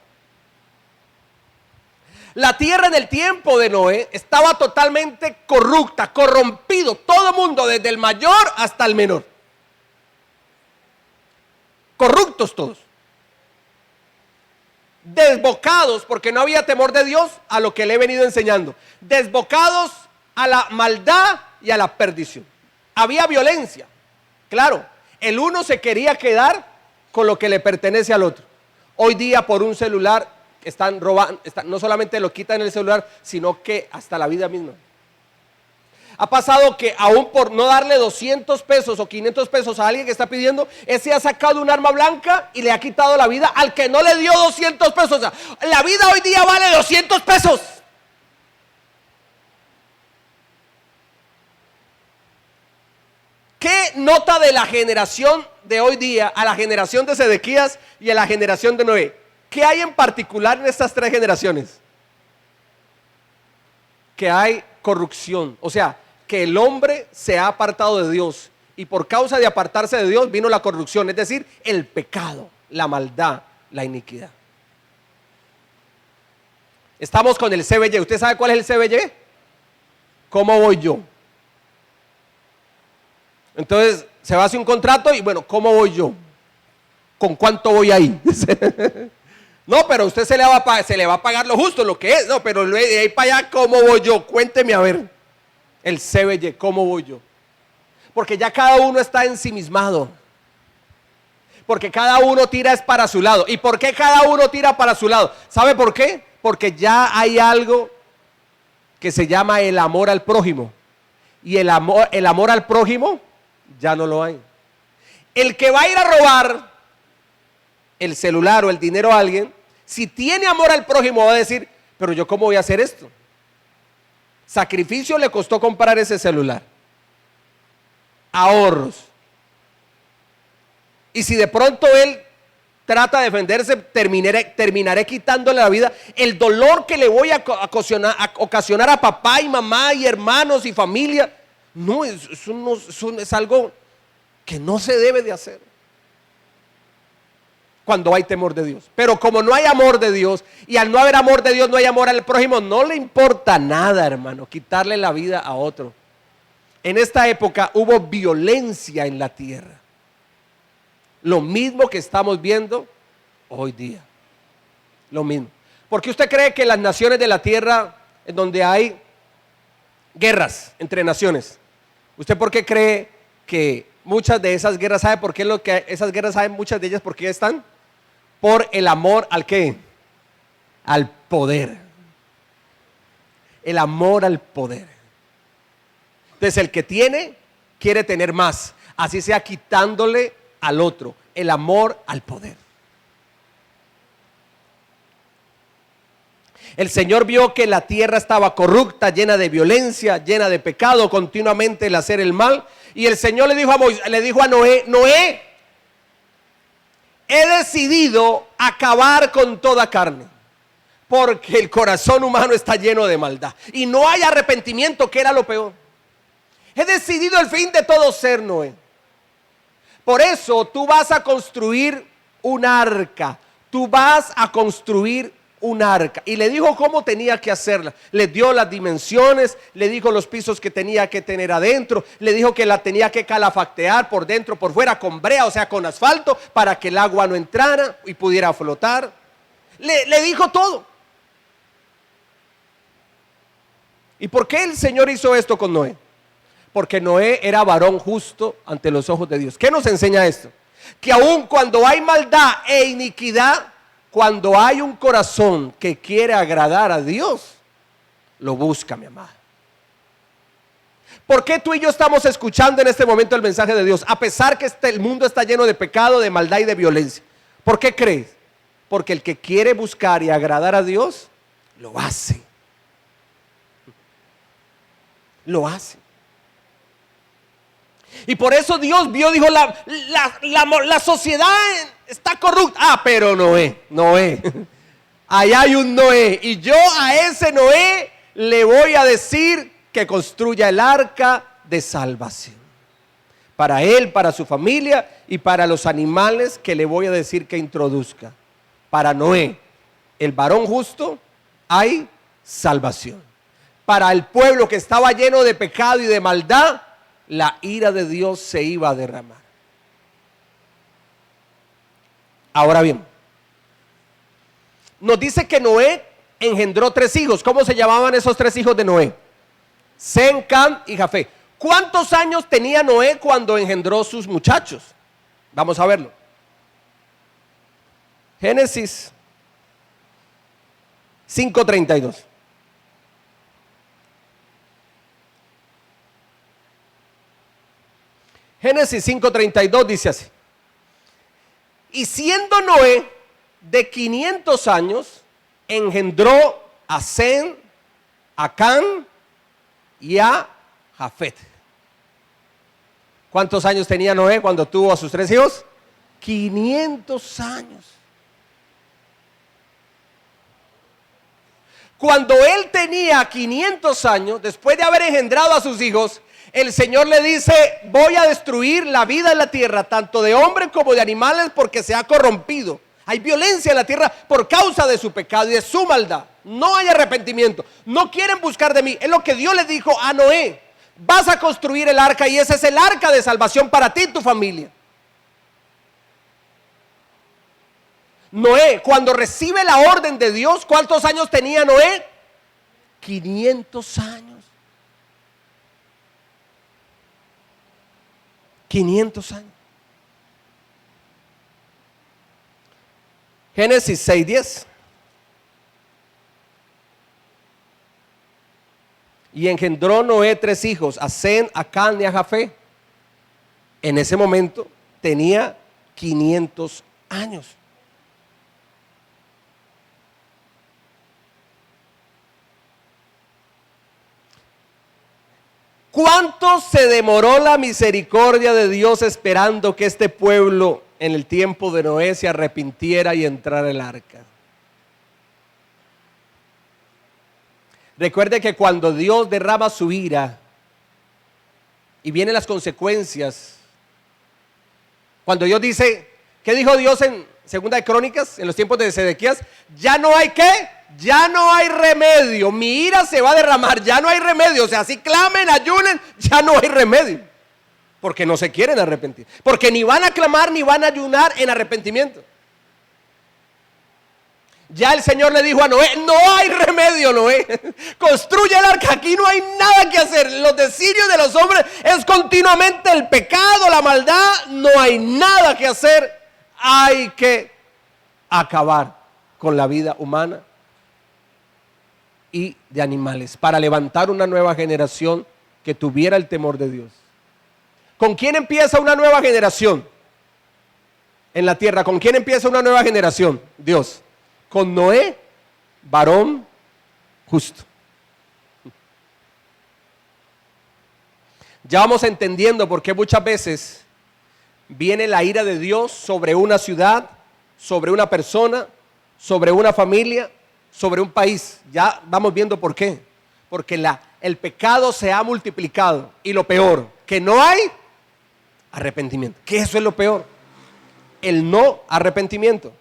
S1: La tierra en el tiempo de Noé estaba totalmente corrupta, corrompido, todo el mundo, desde el mayor hasta el menor. Corruptos todos. Desbocados, porque no había temor de Dios, a lo que le he venido enseñando. Desbocados a la maldad y a la perdición. Había violencia, claro. El uno se quería quedar con lo que le pertenece al otro. Hoy día por un celular están robando, no solamente lo quitan el celular, sino que hasta la vida misma. Ha pasado que aún por no darle 200 pesos o 500 pesos a alguien que está pidiendo, ese ha sacado un arma blanca y le ha quitado la vida al que no le dio 200 pesos. O sea, la vida hoy día vale 200 pesos. ¿Qué nota de la generación de hoy día a la generación de Sedequías y a la generación de Noé? ¿Qué hay en particular en estas tres generaciones? Que hay corrupción, o sea, que el hombre se ha apartado de Dios y por causa de apartarse de Dios vino la corrupción, es decir, el pecado, la maldad, la iniquidad. Estamos con el CBY. ¿Usted sabe cuál es el CBY? ¿Cómo voy yo? Entonces se va a hacer un contrato y bueno, ¿cómo voy yo? ¿Con cuánto voy ahí? No, pero a usted se le va a pagar lo justo, lo que es. No, pero de ahí para allá, ¿cómo voy yo? Cuénteme a ver. El CBY, ¿cómo voy yo? Porque ya cada uno está ensimismado. Porque cada uno tira es para su lado. ¿Y por qué cada uno tira para su lado? ¿Sabe por qué? Porque ya hay algo que se llama el amor al prójimo. Y el amor al prójimo ya no lo hay. El que va a ir a robar el celular o el dinero a alguien, si tiene amor al prójimo va a decir, pero yo ¿cómo voy a hacer esto? Sacrificio le costó comprar ese celular, ahorros, y si de pronto él trata de defenderse, terminaré quitándole la vida. El dolor que le voy a ocasionar a papá y mamá y hermanos y familia, no, es algo que no se debe de hacer cuando hay temor de Dios. Pero como no hay amor de Dios, y al no haber amor de Dios no hay amor al prójimo, no le importa nada, hermano, quitarle la vida a otro. En esta época hubo violencia en la tierra, lo mismo que estamos viendo hoy día, lo mismo. ¿Por qué usted cree que las naciones de la tierra, en donde hay guerras entre naciones, usted por qué cree que muchas de esas guerras, sabe por qué esas guerras, saben muchas de ellas por qué están? Por el amor al qué, al poder. El amor al poder. Entonces el que tiene quiere tener más, así sea quitándole al otro. El amor al poder. El Señor vio que la tierra estaba corrupta, llena de violencia, llena de pecado, continuamente el hacer el mal. Y el Señor le dijo a Noé, Noé, he decidido acabar con toda carne, porque el corazón humano está lleno de maldad y no hay arrepentimiento, que era lo peor. He decidido el fin de todo ser, Noé. Por eso tú vas a construir un arca. Tú vas a construir un arca. Y le dijo cómo tenía que hacerla. Le dio las dimensiones, le dijo los pisos que tenía que tener adentro, le dijo que la tenía que calafactear por dentro, por fuera, con brea, o sea, con asfalto, para que el agua no entrara y pudiera flotar. Le dijo todo. ¿Y por qué el Señor hizo esto con Noé? Porque Noé era varón justo ante los ojos de Dios. ¿Qué nos enseña esto? Que aun cuando hay maldad e iniquidad, cuando hay un corazón que quiere agradar a Dios, lo busca, mi amada. ¿Por qué tú y yo estamos escuchando en este momento el mensaje de Dios? A pesar que el mundo está lleno de pecado, de maldad y de violencia. ¿Por qué crees? Porque el que quiere buscar y agradar a Dios, lo hace. Lo hace. Y por eso Dios vio, dijo, la sociedad está corrupta. Ah, pero Noé, allá hay un Noé. Y yo a ese Noé le voy a decir que construya el arca de salvación. Para él, para su familia y para los animales que le voy a decir que introduzca. Para Noé, el varón justo, hay salvación. Para el pueblo que estaba lleno de pecado y de maldad, la ira de Dios se iba a derramar. Ahora bien, nos dice que Noé engendró 3 hijos. ¿Cómo se llamaban esos 3 hijos de Noé? Sem, Cam y Jafet. ¿Cuántos años tenía Noé cuando engendró sus muchachos? Vamos a verlo. Génesis 5:32. Génesis 5:32 dice así: y siendo Noé de 500 años, engendró a Sem, a Cam y a Jafet. ¿Cuántos años tenía Noé cuando tuvo a sus 3 hijos? 500 años. Cuando él tenía 500 años, después de haber engendrado a sus hijos, el Señor le dice: voy a destruir la vida en la tierra, tanto de hombres como de animales, porque se ha corrompido. Hay violencia en la tierra por causa de su pecado y de su maldad. No hay arrepentimiento. No quieren buscar de mí. Es lo que Dios le dijo a Noé: vas a construir el arca, y ese es el arca de salvación para ti y tu familia. Noé, cuando recibe la orden de Dios, ¿cuántos años tenía Noé? 500 años. 500 años. Génesis 6:10. Y engendró Noé 3 hijos, a Sem, a Cam y a Jafet. En ese momento tenía 500 años. ¿Cuánto se demoró la misericordia de Dios esperando que este pueblo en el tiempo de Noé se arrepintiera y entrara el arca? Recuerde que cuando Dios derrama su ira y vienen las consecuencias, cuando Dios dice, ¿qué dijo Dios en Segunda de Crónicas, en los tiempos de Sedequías? Ya no hay ¿qué? Ya no hay remedio, mi ira se va a derramar, ya no hay remedio. O sea, si clamen, ayunen, ya no hay remedio, porque no se quieren arrepentir, porque ni van a clamar ni van a ayunar en arrepentimiento. Ya el Señor le dijo a Noé: no hay remedio, Noé, construye el arca, aquí no hay nada que hacer. Los designios de los hombres es continuamente el pecado, la maldad, no hay nada que hacer. Hay que acabar con la vida humana y de animales para levantar una nueva generación que tuviera el temor de Dios. ¿Con quién empieza una nueva generación en la tierra? ¿Con quién empieza una nueva generación? Dios. Con Noé, varón justo. Ya vamos entendiendo por qué muchas veces viene la ira de Dios sobre una ciudad, sobre una persona, sobre una familia, sobre un país. Ya vamos viendo por qué. Porque el pecado se ha multiplicado, y lo peor, que no hay arrepentimiento. Que eso es lo peor, el no arrepentimiento.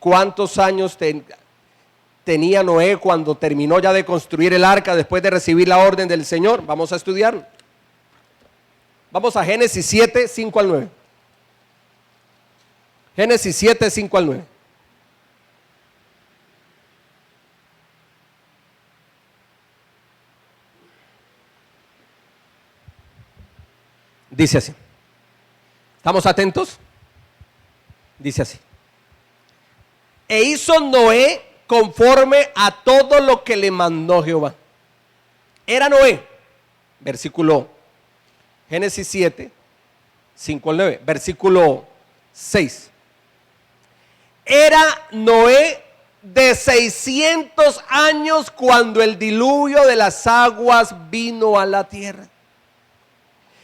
S1: ¿Cuántos años tenía Noé cuando terminó ya de construir el arca después de recibir la orden del Señor? Vamos a estudiarlo. Vamos a Génesis 7, 5 al 9. Génesis 7, 5 al 9. Dice así. ¿Estamos atentos? Dice así: e hizo Noé conforme a todo lo que le mandó Jehová. Era Noé, versículo Génesis 7, 5 al 9, versículo 6. Era Noé de 600 años cuando el diluvio de las aguas vino a la tierra.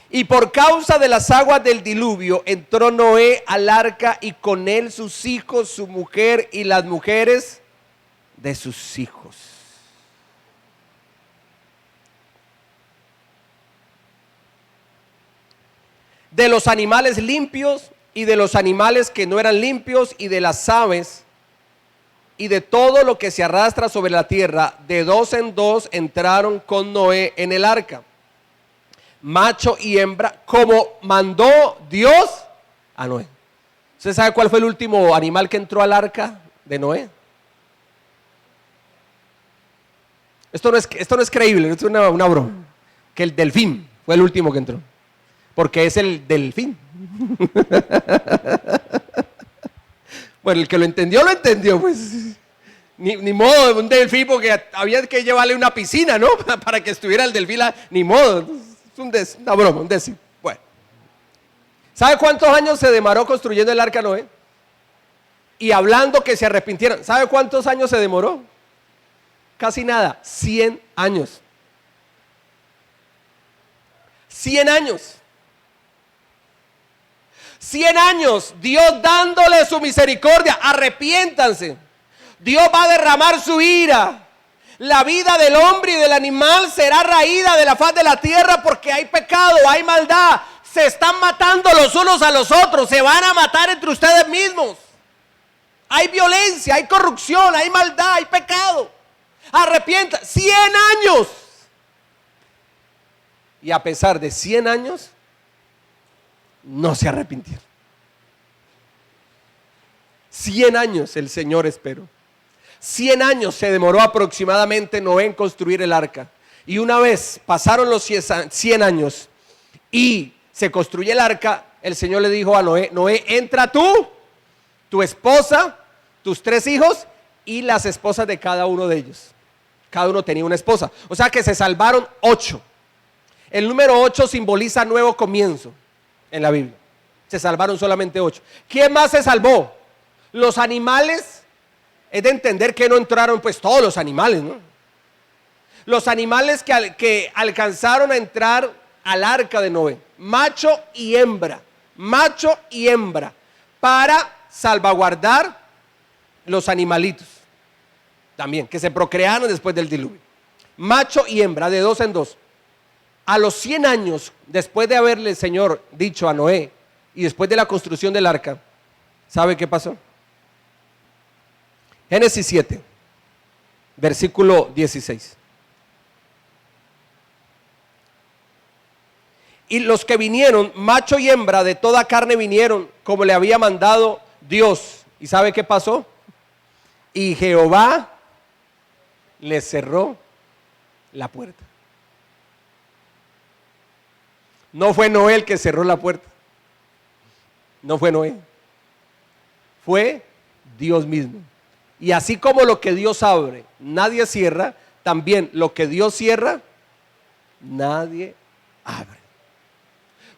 S1: Y por causa de las aguas del diluvio entró Noé al arca, y con él sus hijos, su mujer y las mujeres de sus hijos. de los animales limpios y de los animales que no eran limpios, y de las aves y de todo lo que se arrastra sobre la tierra, de dos en dos entraron con Noé en el arca, macho y hembra, como mandó Dios a Noé. ¿Usted sabe cuál fue el último animal que entró al arca de Noé? Esto no es creíble, esto es una broma. Que el delfín fue el último que entró, porque es el delfín. Bueno, el que lo entendió, pues. Ni modo de un delfín, porque había que llevarle una piscina, ¿no? Para que estuviera el delfín, ni modo. Es una broma, un decir. Bueno. ¿Sabe cuántos años se demoró construyendo el arca Noé? Y hablando que se arrepintieron. ¿Sabe cuántos años se demoró? Casi nada, 100 años. 100 años. 100 años, Dios dándole su misericordia. Arrepiéntanse. Dios va a derramar su ira. La vida del hombre y del animal será raída de la faz de la tierra, porque hay pecado, hay maldad. Se están matando los unos a los otros. Se van a matar entre ustedes mismos. Hay violencia, hay corrupción, hay maldad, hay pecado. Arrepienta. 100 años. Y a pesar de 100 años, no se arrepintieron. 100 años el Señor esperó. 100 años se demoró aproximadamente Noé en construir el arca. Y una vez pasaron los 100 años y se construye el arca, el Señor le dijo a Noé: Noé, entra tú, tu esposa, tus 3 hijos y las esposas de cada uno de ellos. Cada uno tenía una esposa. O sea que se salvaron 8. El número 8 simboliza nuevo comienzo en la Biblia. Se salvaron solamente 8. ¿Quién más se salvó? Los animales. Es de entender que no entraron pues todos los animales, ¿no? Los animales que alcanzaron a entrar al arca de Noé, macho y hembra, para salvaguardar los animalitos también, que se procrearon después del diluvio. Macho y hembra, de dos en dos. A los 100 años, después de haberle el Señor dicho a Noé, y después de la construcción del arca, ¿sabe qué pasó? Génesis 7, versículo 16. Y los que vinieron, macho y hembra de toda carne vinieron, como le había mandado Dios. ¿Y sabe qué pasó? Y Jehová les cerró la puerta. No fue Noé el que cerró la puerta. No fue Noé. Fue Dios mismo. Y así como lo que Dios abre, nadie cierra, también lo que Dios cierra, nadie abre.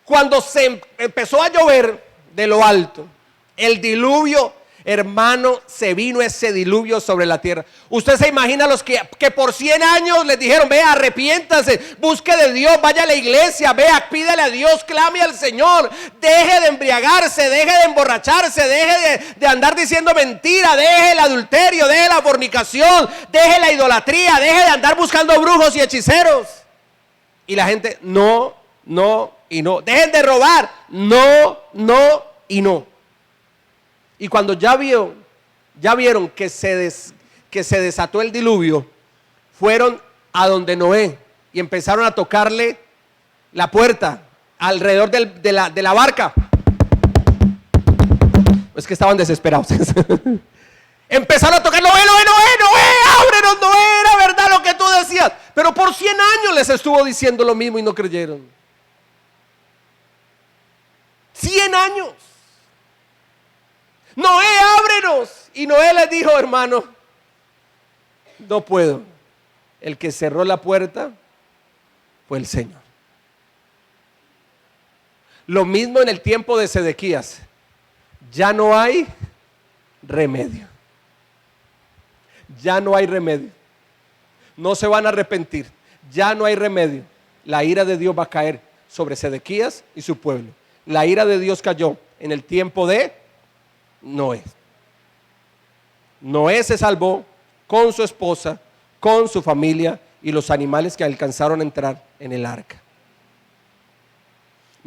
S1: Cuando se empezó a llover de lo alto, el diluvio, hermano, se vino ese diluvio sobre la tierra. Usted se imagina los que por 100 años les dijeron: vea, arrepiéntase, busque de Dios, vaya a la iglesia, vea, pídale a Dios, clame al Señor, deje de embriagarse, deje de emborracharse, deje de andar diciendo mentira, deje el adulterio, deje la fornicación, deje la idolatría, deje de andar buscando brujos y hechiceros. Y la gente, no, no y no. Dejen de robar, no, no y no. Y cuando ya vieron que se desató el diluvio, fueron a donde Noé y empezaron a tocarle la puerta alrededor de la barca. Es que estaban desesperados. Empezaron a tocar: Noé, ábrenos, Noé, era verdad lo que tú decías. Pero por 100 años les estuvo diciendo lo mismo y no creyeron. 100 años. Noé, ábrenos. Y Noé les dijo: hermano, no puedo. El que cerró la puerta fue el Señor. Lo mismo en el tiempo de Sedequías. Ya no hay remedio. Ya no hay remedio. No se van a arrepentir. Ya no hay remedio. La ira de Dios va a caer sobre Sedequías y su pueblo. La ira de Dios cayó en el tiempo de Noé. Noé se salvó con su esposa, con su familia y los animales que alcanzaron a entrar en el arca.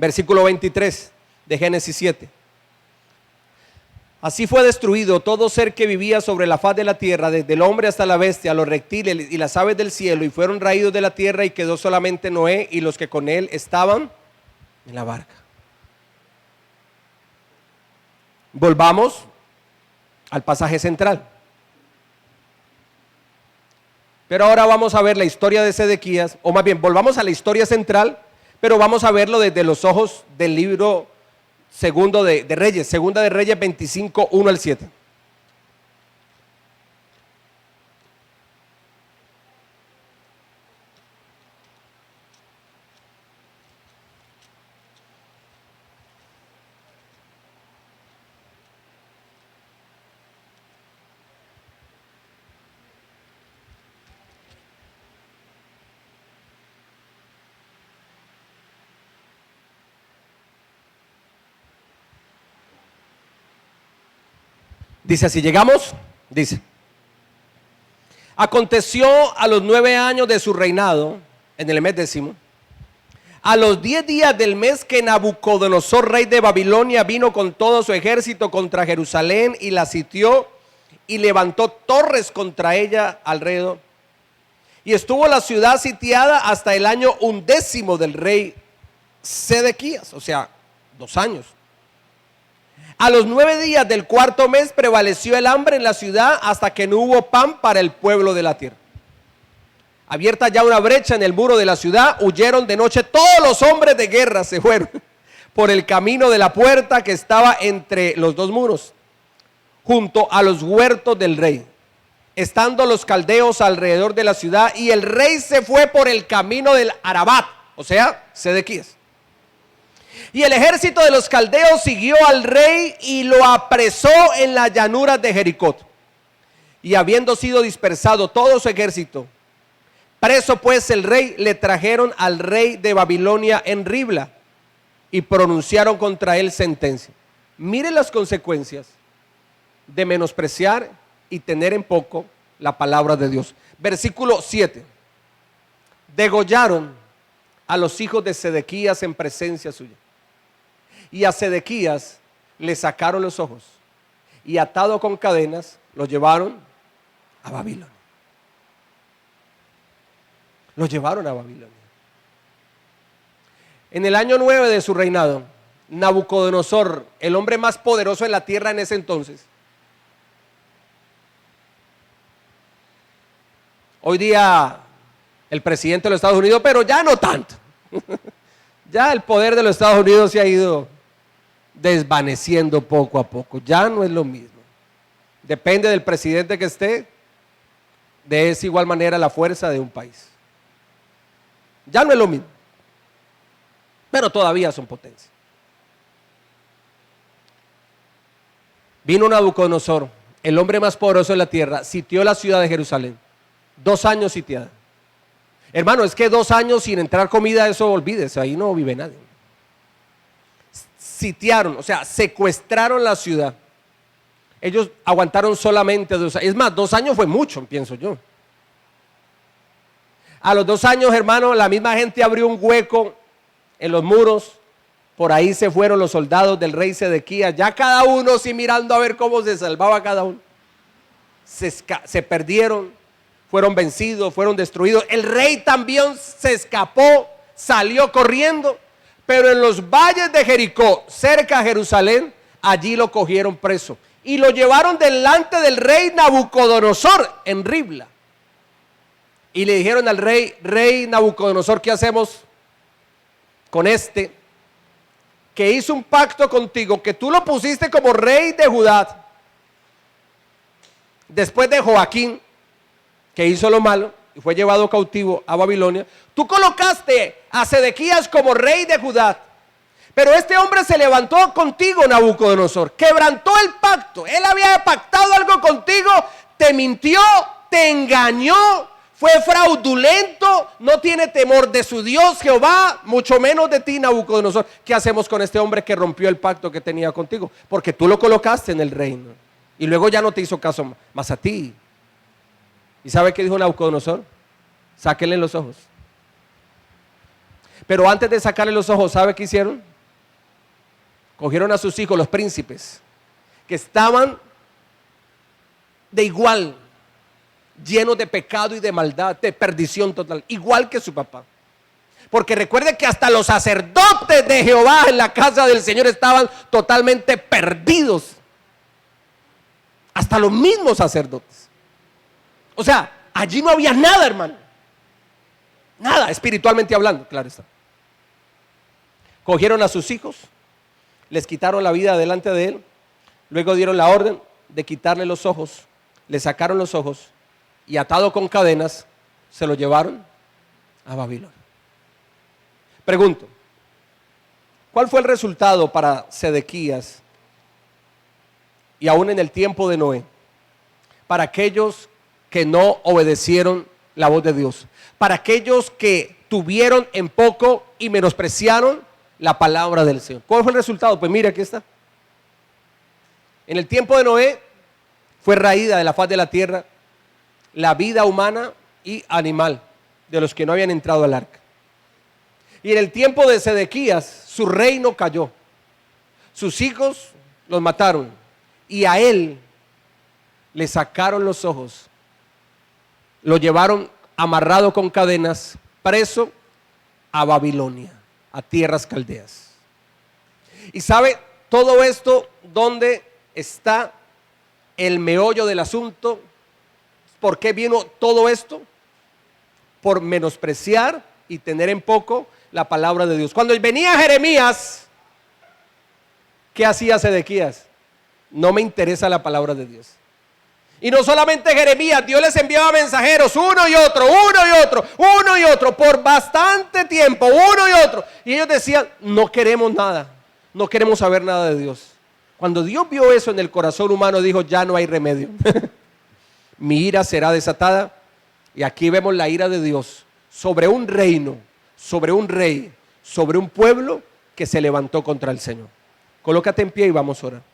S1: Versículo 23 de Génesis 7. Así fue destruido todo ser que vivía sobre la faz de la tierra, desde el hombre hasta la bestia, los reptiles y las aves del cielo, y fueron raídos de la tierra, y quedó solamente Noé y los que con él estaban en la barca. Volvamos al pasaje central. Pero ahora vamos a ver la historia de Sedequías, o más bien, volvamos a la historia central, pero vamos a verlo desde los ojos del libro segundo de Reyes, segunda de Reyes 25, 1 al 7. Dice así, llegamos, dice: aconteció a los 9 años de su reinado, en el mes 10, a los 10 días del mes, que Nabucodonosor, rey de Babilonia, vino con todo su ejército contra Jerusalén y la sitió y levantó torres contra ella alrededor. Y estuvo la ciudad sitiada hasta el año 11 del rey Sedequías, o sea, 2 años. A los 9 días del cuarto mes prevaleció el hambre en la ciudad, hasta que no hubo pan para el pueblo de la tierra. Abierta ya una brecha en el muro de la ciudad, huyeron de noche todos los hombres de guerra, se fueron por el camino de la puerta que estaba entre los dos muros, junto a los huertos del rey, estando los caldeos alrededor de la ciudad, y el rey se fue por el camino del Arabat, o sea, Sedequías. Y el ejército de los caldeos siguió al rey y lo apresó en las llanuras de Jericó. Y habiendo sido dispersado todo su ejército, preso pues el rey, le trajeron al rey de Babilonia en Ribla y pronunciaron contra él sentencia. Miren las consecuencias de menospreciar y tener en poco la palabra de Dios. Versículo 7. Degollaron a los hijos de Sedequías en presencia suya. Y a Sedequías le sacaron los ojos, y atado con cadenas lo llevaron a Babilonia. Lo llevaron a Babilonia. En el año 9 de su reinado, Nabucodonosor, el hombre más poderoso en la tierra en ese entonces, hoy día el presidente de los Estados Unidos, pero ya no tanto. Ya el poder de los Estados Unidos se ha ido desvaneciendo poco a poco, ya no es lo mismo. Depende del presidente que esté, de esa igual manera la fuerza de un país. Ya no es lo mismo, pero todavía son potencia. Vino Nabucodonosor, el hombre más poderoso de la tierra, sitió la ciudad de Jerusalén. 2 años sitiada. Hermano, es que 2 años sin entrar comida, eso olvídese, ahí no vive nadie. Sitiaron, o sea, secuestraron la ciudad. Ellos aguantaron solamente 2 años. Es más, 2 años fue mucho, pienso yo. A los 2 años, hermano, la misma gente abrió un hueco en los muros. Por ahí se fueron los soldados del rey Sedequías, ya cada uno sí mirando a ver cómo se salvaba cada uno. Se perdieron, fueron vencidos, fueron destruidos. El rey también se escapó, salió corriendo, pero en los valles de Jericó, cerca de Jerusalén, allí lo cogieron preso y lo llevaron delante del rey Nabucodonosor en Ribla. Y le dijeron al rey: rey Nabucodonosor, ¿qué hacemos con este que hizo un pacto contigo, que tú lo pusiste como rey de Judá después de Joaquín, que hizo lo malo y fue llevado cautivo a Babilonia? Tú colocaste a Sedequías como rey de Judá, pero este hombre se levantó contigo, Nabucodonosor, quebrantó el pacto. Él había pactado algo contigo, te mintió, te engañó, fue fraudulento, no tiene temor de su Dios Jehová, mucho menos de ti, Nabucodonosor. ¿Qué hacemos con este hombre que rompió el pacto que tenía contigo? Porque tú lo colocaste en el reino y luego ya no te hizo caso más a ti. ¿Y sabe qué dijo Nabucodonosor? Sáquenle los ojos. Pero antes de sacarle los ojos, ¿sabe qué hicieron? Cogieron a sus hijos, los príncipes, que estaban de igual, llenos de pecado y de maldad, de perdición total, igual que su papá. Porque recuerde que hasta los sacerdotes de Jehová en la casa del Señor estaban totalmente perdidos. Hasta los mismos sacerdotes. O sea, allí no había nada, hermano. Nada, espiritualmente hablando, claro está. Cogieron a sus hijos, les quitaron la vida delante de él, luego dieron la orden de quitarle los ojos, le sacaron los ojos y atado con cadenas, se lo llevaron a Babilonia. Pregunto, ¿cuál fue el resultado para Sedequías y aún en el tiempo de Noé? Para aquellos que no obedecieron la voz de Dios, para aquellos que tuvieron en poco y menospreciaron la palabra del Señor. ¿Cuál fue el resultado? Pues mire, aquí está. En el tiempo de Noé fue raída de la faz de la tierra la vida humana y animal de los que no habían entrado al arca. Y en el tiempo de Sedequías su reino cayó, sus hijos los mataron y a él le sacaron los ojos, lo llevaron amarrado con cadenas, preso a Babilonia, a tierras caldeas. Y sabe todo esto, ¿dónde está el meollo del asunto? ¿Por qué vino todo esto? Por menospreciar y tener en poco la palabra de Dios. Cuando venía Jeremías, ¿qué hacía Sedequías? No me interesa la palabra de Dios. Y no solamente Jeremías, Dios les enviaba mensajeros, uno y otro, por bastante tiempo, uno y otro. Y ellos decían, no queremos nada, no queremos saber nada de Dios. Cuando Dios vio eso en el corazón humano, dijo, ya no hay remedio. Mi ira será desatada. Y aquí vemos la ira de Dios sobre un reino, sobre un rey, sobre un pueblo que se levantó contra el Señor. Colócate en pie y vamos a orar.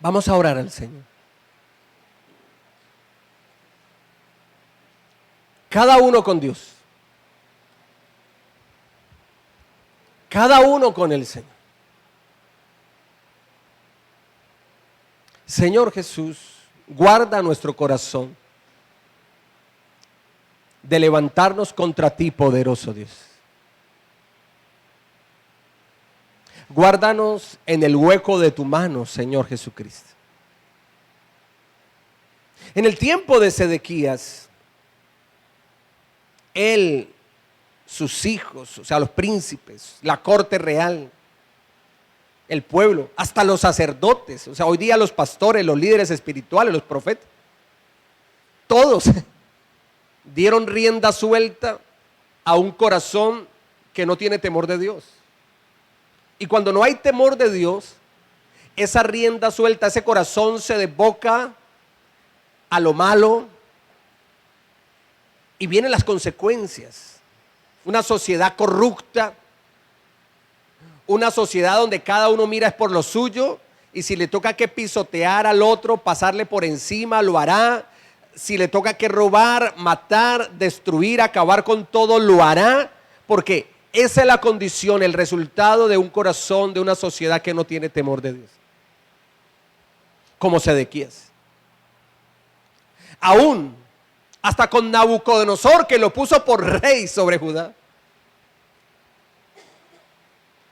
S1: Vamos a orar al Señor. Cada uno con Dios. Cada uno con el Señor. Señor Jesús, guarda nuestro corazón de levantarnos contra ti, poderoso Dios. Guárdanos en el hueco de tu mano, Señor Jesucristo. En el tiempo de Sedequías, él, sus hijos, o sea, los príncipes, la corte real, el pueblo, hasta los sacerdotes, o sea, hoy día los pastores, los líderes espirituales, los profetas, todos dieron rienda suelta a un corazón que no tiene temor de Dios. Y cuando no hay temor de Dios, esa rienda suelta, ese corazón se desboca a lo malo y vienen las consecuencias. Una sociedad corrupta, una sociedad donde cada uno mira es por lo suyo y si le toca que pisotear al otro, pasarle por encima, lo hará. Si le toca que robar, matar, destruir, acabar con todo, lo hará, porque esa es la condición, el resultado de un corazón, de una sociedad que no tiene temor de Dios. Como Sedequías. Aún, hasta con Nabucodonosor, que lo puso por rey sobre Judá.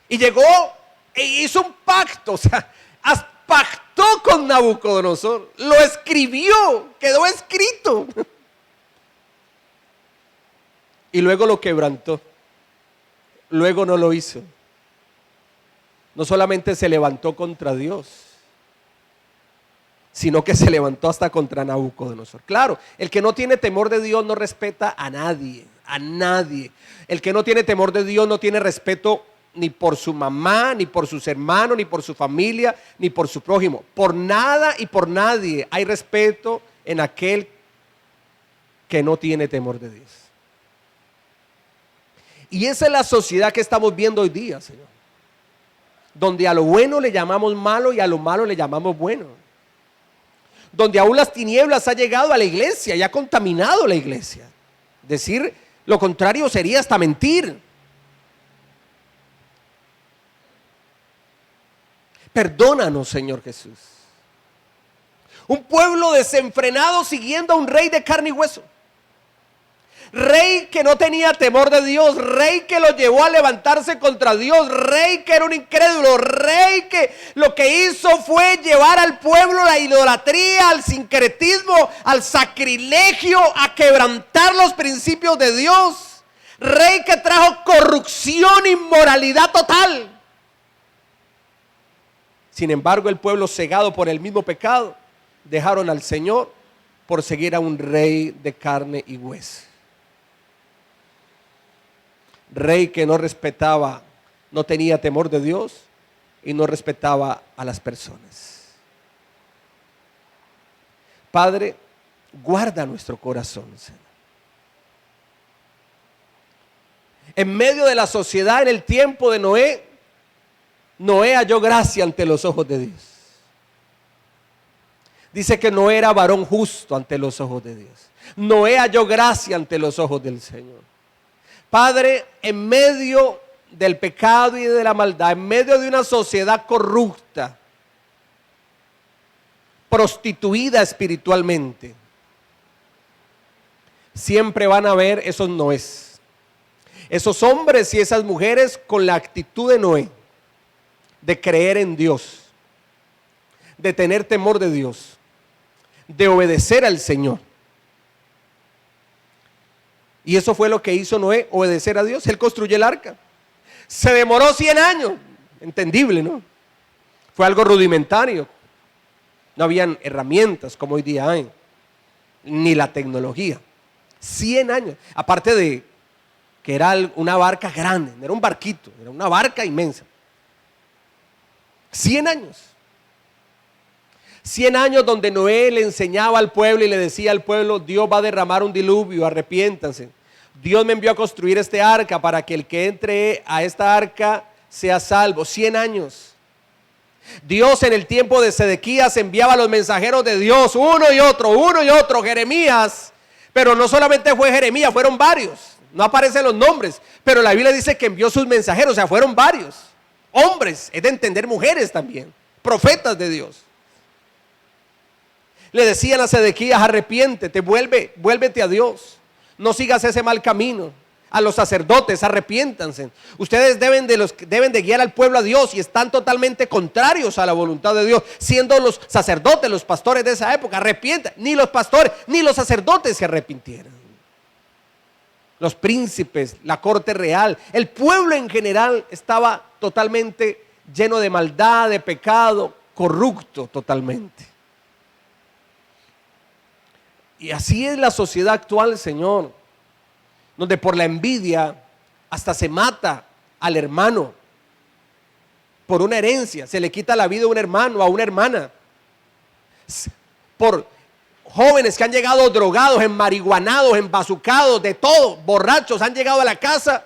S1: Y llegó e hizo un pacto, o sea, pactó con Nabucodonosor, lo escribió, quedó escrito. Y luego lo quebrantó. Luego no lo hizo. No solamente se levantó contra Dios, sino que se levantó hasta contra Nabucodonosor. Claro, el que no tiene temor de Dios no respeta a nadie, a nadie. El que no tiene temor de Dios no tiene respeto ni por su mamá, ni por sus hermanos, ni por su familia, ni por su prójimo. Por nada y por nadie hay respeto en aquel que no tiene temor de Dios. Y esa es la sociedad que estamos viendo hoy día, Señor. donde a lo bueno le llamamos malo y a lo malo le llamamos bueno, donde aún las tinieblas ha llegado a la iglesia y ha contaminado la iglesia. Decir lo contrario sería hasta mentir. Perdónanos, Señor Jesús. Un pueblo desenfrenado siguiendo a un rey de carne y hueso. Rey que no tenía temor de Dios, rey que lo llevó a levantarse contra Dios, rey que era un incrédulo, rey que lo que hizo fue llevar al pueblo a la idolatría, al sincretismo, al sacrilegio, a quebrantar los principios de Dios. Rey que trajo corrupción, inmoralidad total. Sin embargo, el pueblo, cegado por el mismo pecado, dejaron al Señor por seguir a un rey de carne y hueso. Rey que no respetaba, no tenía temor de Dios y no respetaba a las personas. Padre, guarda nuestro corazón, Señor. En medio de la sociedad, en el tiempo de Noé, Noé halló gracia ante los ojos de Dios. Dice que Noé era varón justo ante los ojos de Dios. Noé halló gracia ante los ojos del Señor. Padre, en medio del pecado y de la maldad, en medio de una sociedad corrupta, prostituida espiritualmente, siempre van a haber esos Noés, esos hombres y esas mujeres con la actitud de Noé, de creer en Dios, de tener temor de Dios, de obedecer al Señor. Y eso fue lo que hizo Noé, obedecer a Dios. Él construyó el arca. Se demoró 100 años. Entendible, ¿no? Fue algo rudimentario. No habían herramientas como hoy día hay, ni la tecnología. 100 años. Aparte de que era una barca grande, no era un barquito, era una barca inmensa. 100 años. 100 años donde Noé le enseñaba al pueblo y le decía al pueblo: Dios va a derramar un diluvio, arrepiéntanse. Dios me envió a construir este arca para que el que entre a esta arca sea salvo. 100 años. Dios en el tiempo de Sedequías enviaba a los mensajeros de Dios, uno y otro, Jeremías. Pero no solamente fue Jeremías, fueron varios. No aparecen los nombres, pero la Biblia dice que envió sus mensajeros, o sea, fueron varios. Hombres, es de entender mujeres también, profetas de Dios. Le decían a Sedequías: arrepiéntete, vuélvete a Dios, no sigas ese mal camino. A los sacerdotes: arrepiéntanse. Ustedes deben de guiar al pueblo a Dios y están totalmente contrarios a la voluntad de Dios, siendo los sacerdotes, los pastores de esa época. Arrepientan. Ni los pastores ni los sacerdotes se arrepintieron. Los príncipes, la corte real, el pueblo en general estaba totalmente lleno de maldad, de pecado, corrupto totalmente. Y así es la sociedad actual, Señor, donde por la envidia hasta se mata al hermano por una herencia, se le quita la vida a un hermano, a una hermana, por jóvenes que han llegado drogados, enmarihuanados, embazucados, de todo, borrachos, han llegado a la casa,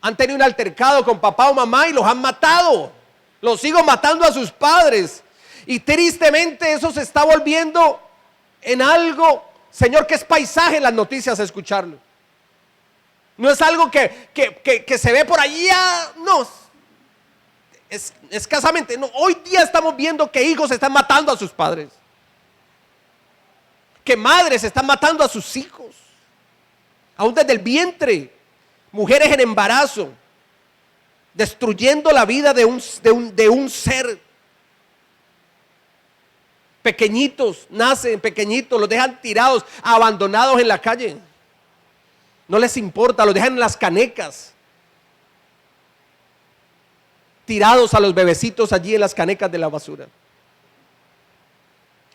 S1: han tenido un altercado con papá o mamá y los han matado, los siguen matando a sus padres, y tristemente eso se está volviendo en algo, Señor, que es paisaje en las noticias escucharlo. No es algo que se ve por allá, no, escasamente, no. Hoy día estamos viendo que hijos están matando a sus padres, que madres están matando a sus hijos, aún desde el vientre, mujeres en embarazo, destruyendo la vida de un ser. Pequeñitos, nacen pequeñitos, los dejan tirados, abandonados en la calle. No les importa, los dejan en las canecas, tirados a los bebecitos allí en las canecas de la basura.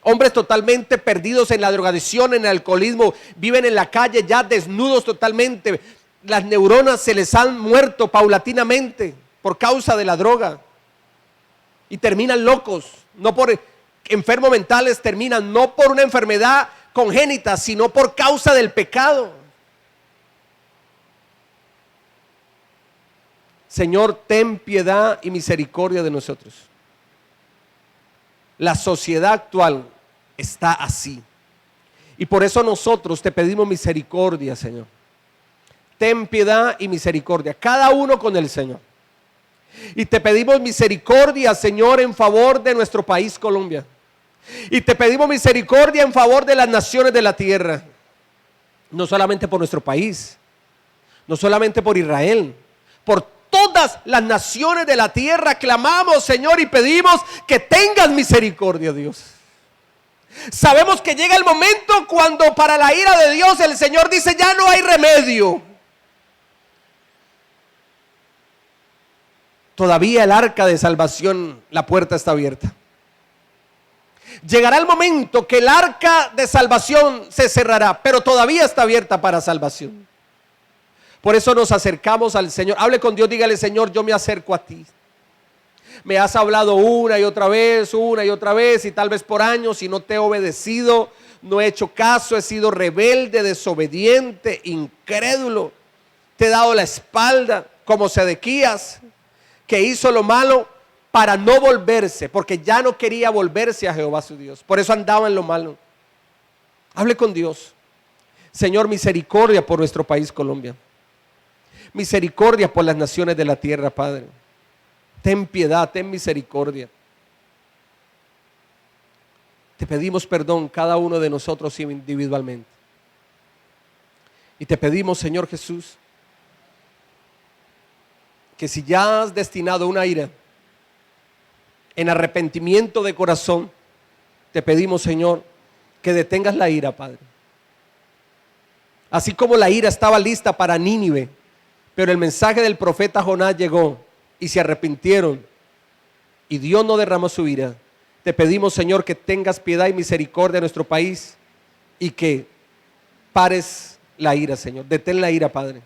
S1: Hombres totalmente perdidos en la drogadicción, en el alcoholismo, viven en la calle ya desnudos totalmente. Las neuronas se les han muerto paulatinamente por causa de la droga y terminan locos, no por enfermos mentales, terminan no por una enfermedad congénita, sino por causa del pecado. Señor, ten piedad y misericordia de nosotros. La sociedad actual está así. Y por eso nosotros te pedimos misericordia, Señor. Ten piedad y misericordia, cada uno con el Señor. Y te pedimos misericordia, Señor, en favor de nuestro país, Colombia. Y te pedimos misericordia en favor de las naciones de la tierra. No solamente por nuestro país, no solamente por Israel, por todas las naciones de la tierra clamamos, Señor, y pedimos que tengas misericordia, Dios. Sabemos que llega el momento cuando para la ira de Dios el Señor dice: ya no hay remedio. Todavía el arca de salvación, la puerta está abierta. Llegará el momento que el arca de salvación se cerrará, pero todavía está abierta para salvación. Por eso nos acercamos al Señor. Hable con Dios, dígale: Señor, yo me acerco a ti. Me has hablado una y otra vez, y tal vez por años, y no te he obedecido, no he hecho caso, he sido rebelde, desobediente, incrédulo. Te he dado la espalda, como Sedequías, que hizo lo malo para no volverse, porque ya no quería volverse a Jehová su Dios. Por eso andaba en lo malo. Hable con Dios. Señor, misericordia por nuestro país, Colombia. Misericordia por las naciones de la tierra, Padre. Ten piedad, ten misericordia. Te pedimos perdón cada uno de nosotros individualmente. Y te pedimos, Señor Jesús, que si ya has destinado una ira en arrepentimiento de corazón, te pedimos, Señor, que detengas la ira, Padre. Así como la ira estaba lista para Nínive, pero el mensaje del profeta Jonás llegó y se arrepintieron y Dios no derramó su ira. Te pedimos, Señor, que tengas piedad y misericordia de nuestro país y que pares la ira, Señor. Detén la ira, Padre.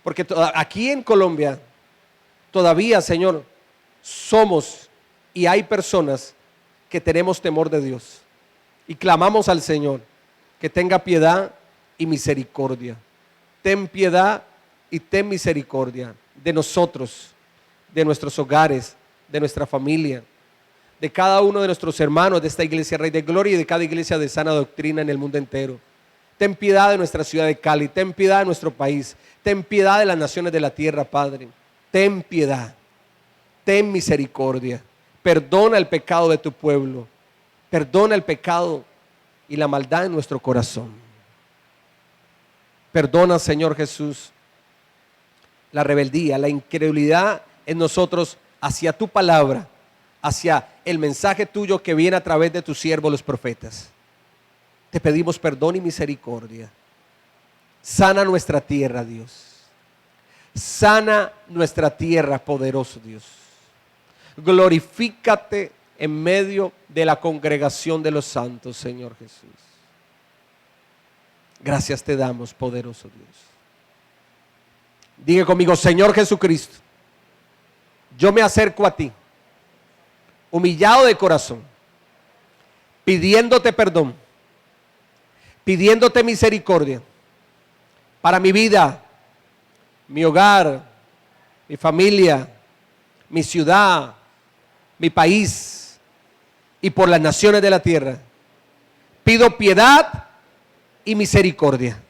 S1: Porque aquí en Colombia todavía, Señor, somos y hay personas que tenemos temor de Dios y clamamos al Señor que tenga piedad y misericordia. Ten piedad y ten misericordia de nosotros, de nuestros hogares, de nuestra familia, de cada uno de nuestros hermanos de esta iglesia Rey de Gloria y de cada iglesia de sana doctrina en el mundo entero. Ten piedad de nuestra ciudad de Cali, ten piedad de nuestro país, ten piedad de las naciones de la tierra, Padre. Ten piedad, ten misericordia, perdona el pecado de tu pueblo, perdona el pecado y la maldad en nuestro corazón. Perdona, Señor Jesús, la rebeldía, la incredulidad en nosotros hacia tu palabra, hacia el mensaje tuyo que viene a través de tus siervos los profetas. Te pedimos perdón y misericordia. Sana nuestra tierra, Dios. Sana nuestra tierra, poderoso Dios. Glorifícate en medio de la congregación de los santos, Señor Jesús. Gracias te damos, poderoso Dios. Diga conmigo: Señor Jesucristo, yo me acerco a ti, humillado de corazón, pidiéndote perdón, pidiéndote misericordia para mi vida, mi hogar, mi familia, mi ciudad, mi país y por las naciones de la tierra. Pido piedad y misericordia.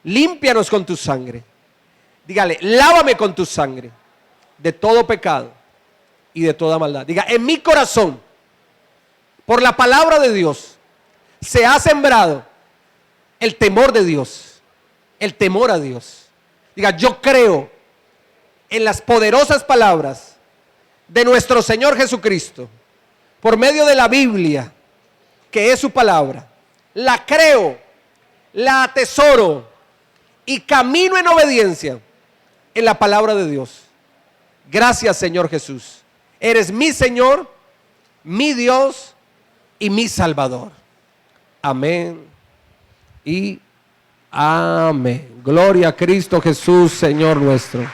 S1: Límpianos con tu sangre. Dígale: lávame con tu sangre de todo pecado y de toda maldad. Diga: en mi corazón, por la palabra de Dios, se ha sembrado el temor de Dios, el temor a Dios. Diga: yo creo en las poderosas palabras de nuestro Señor Jesucristo, por medio de la Biblia, que es su palabra. La creo, la atesoro y camino en obediencia en la palabra de Dios. Gracias, Señor Jesús. Eres mi Señor, mi Dios y mi Salvador. Amén y amén. Gloria a Cristo Jesús, Señor nuestro.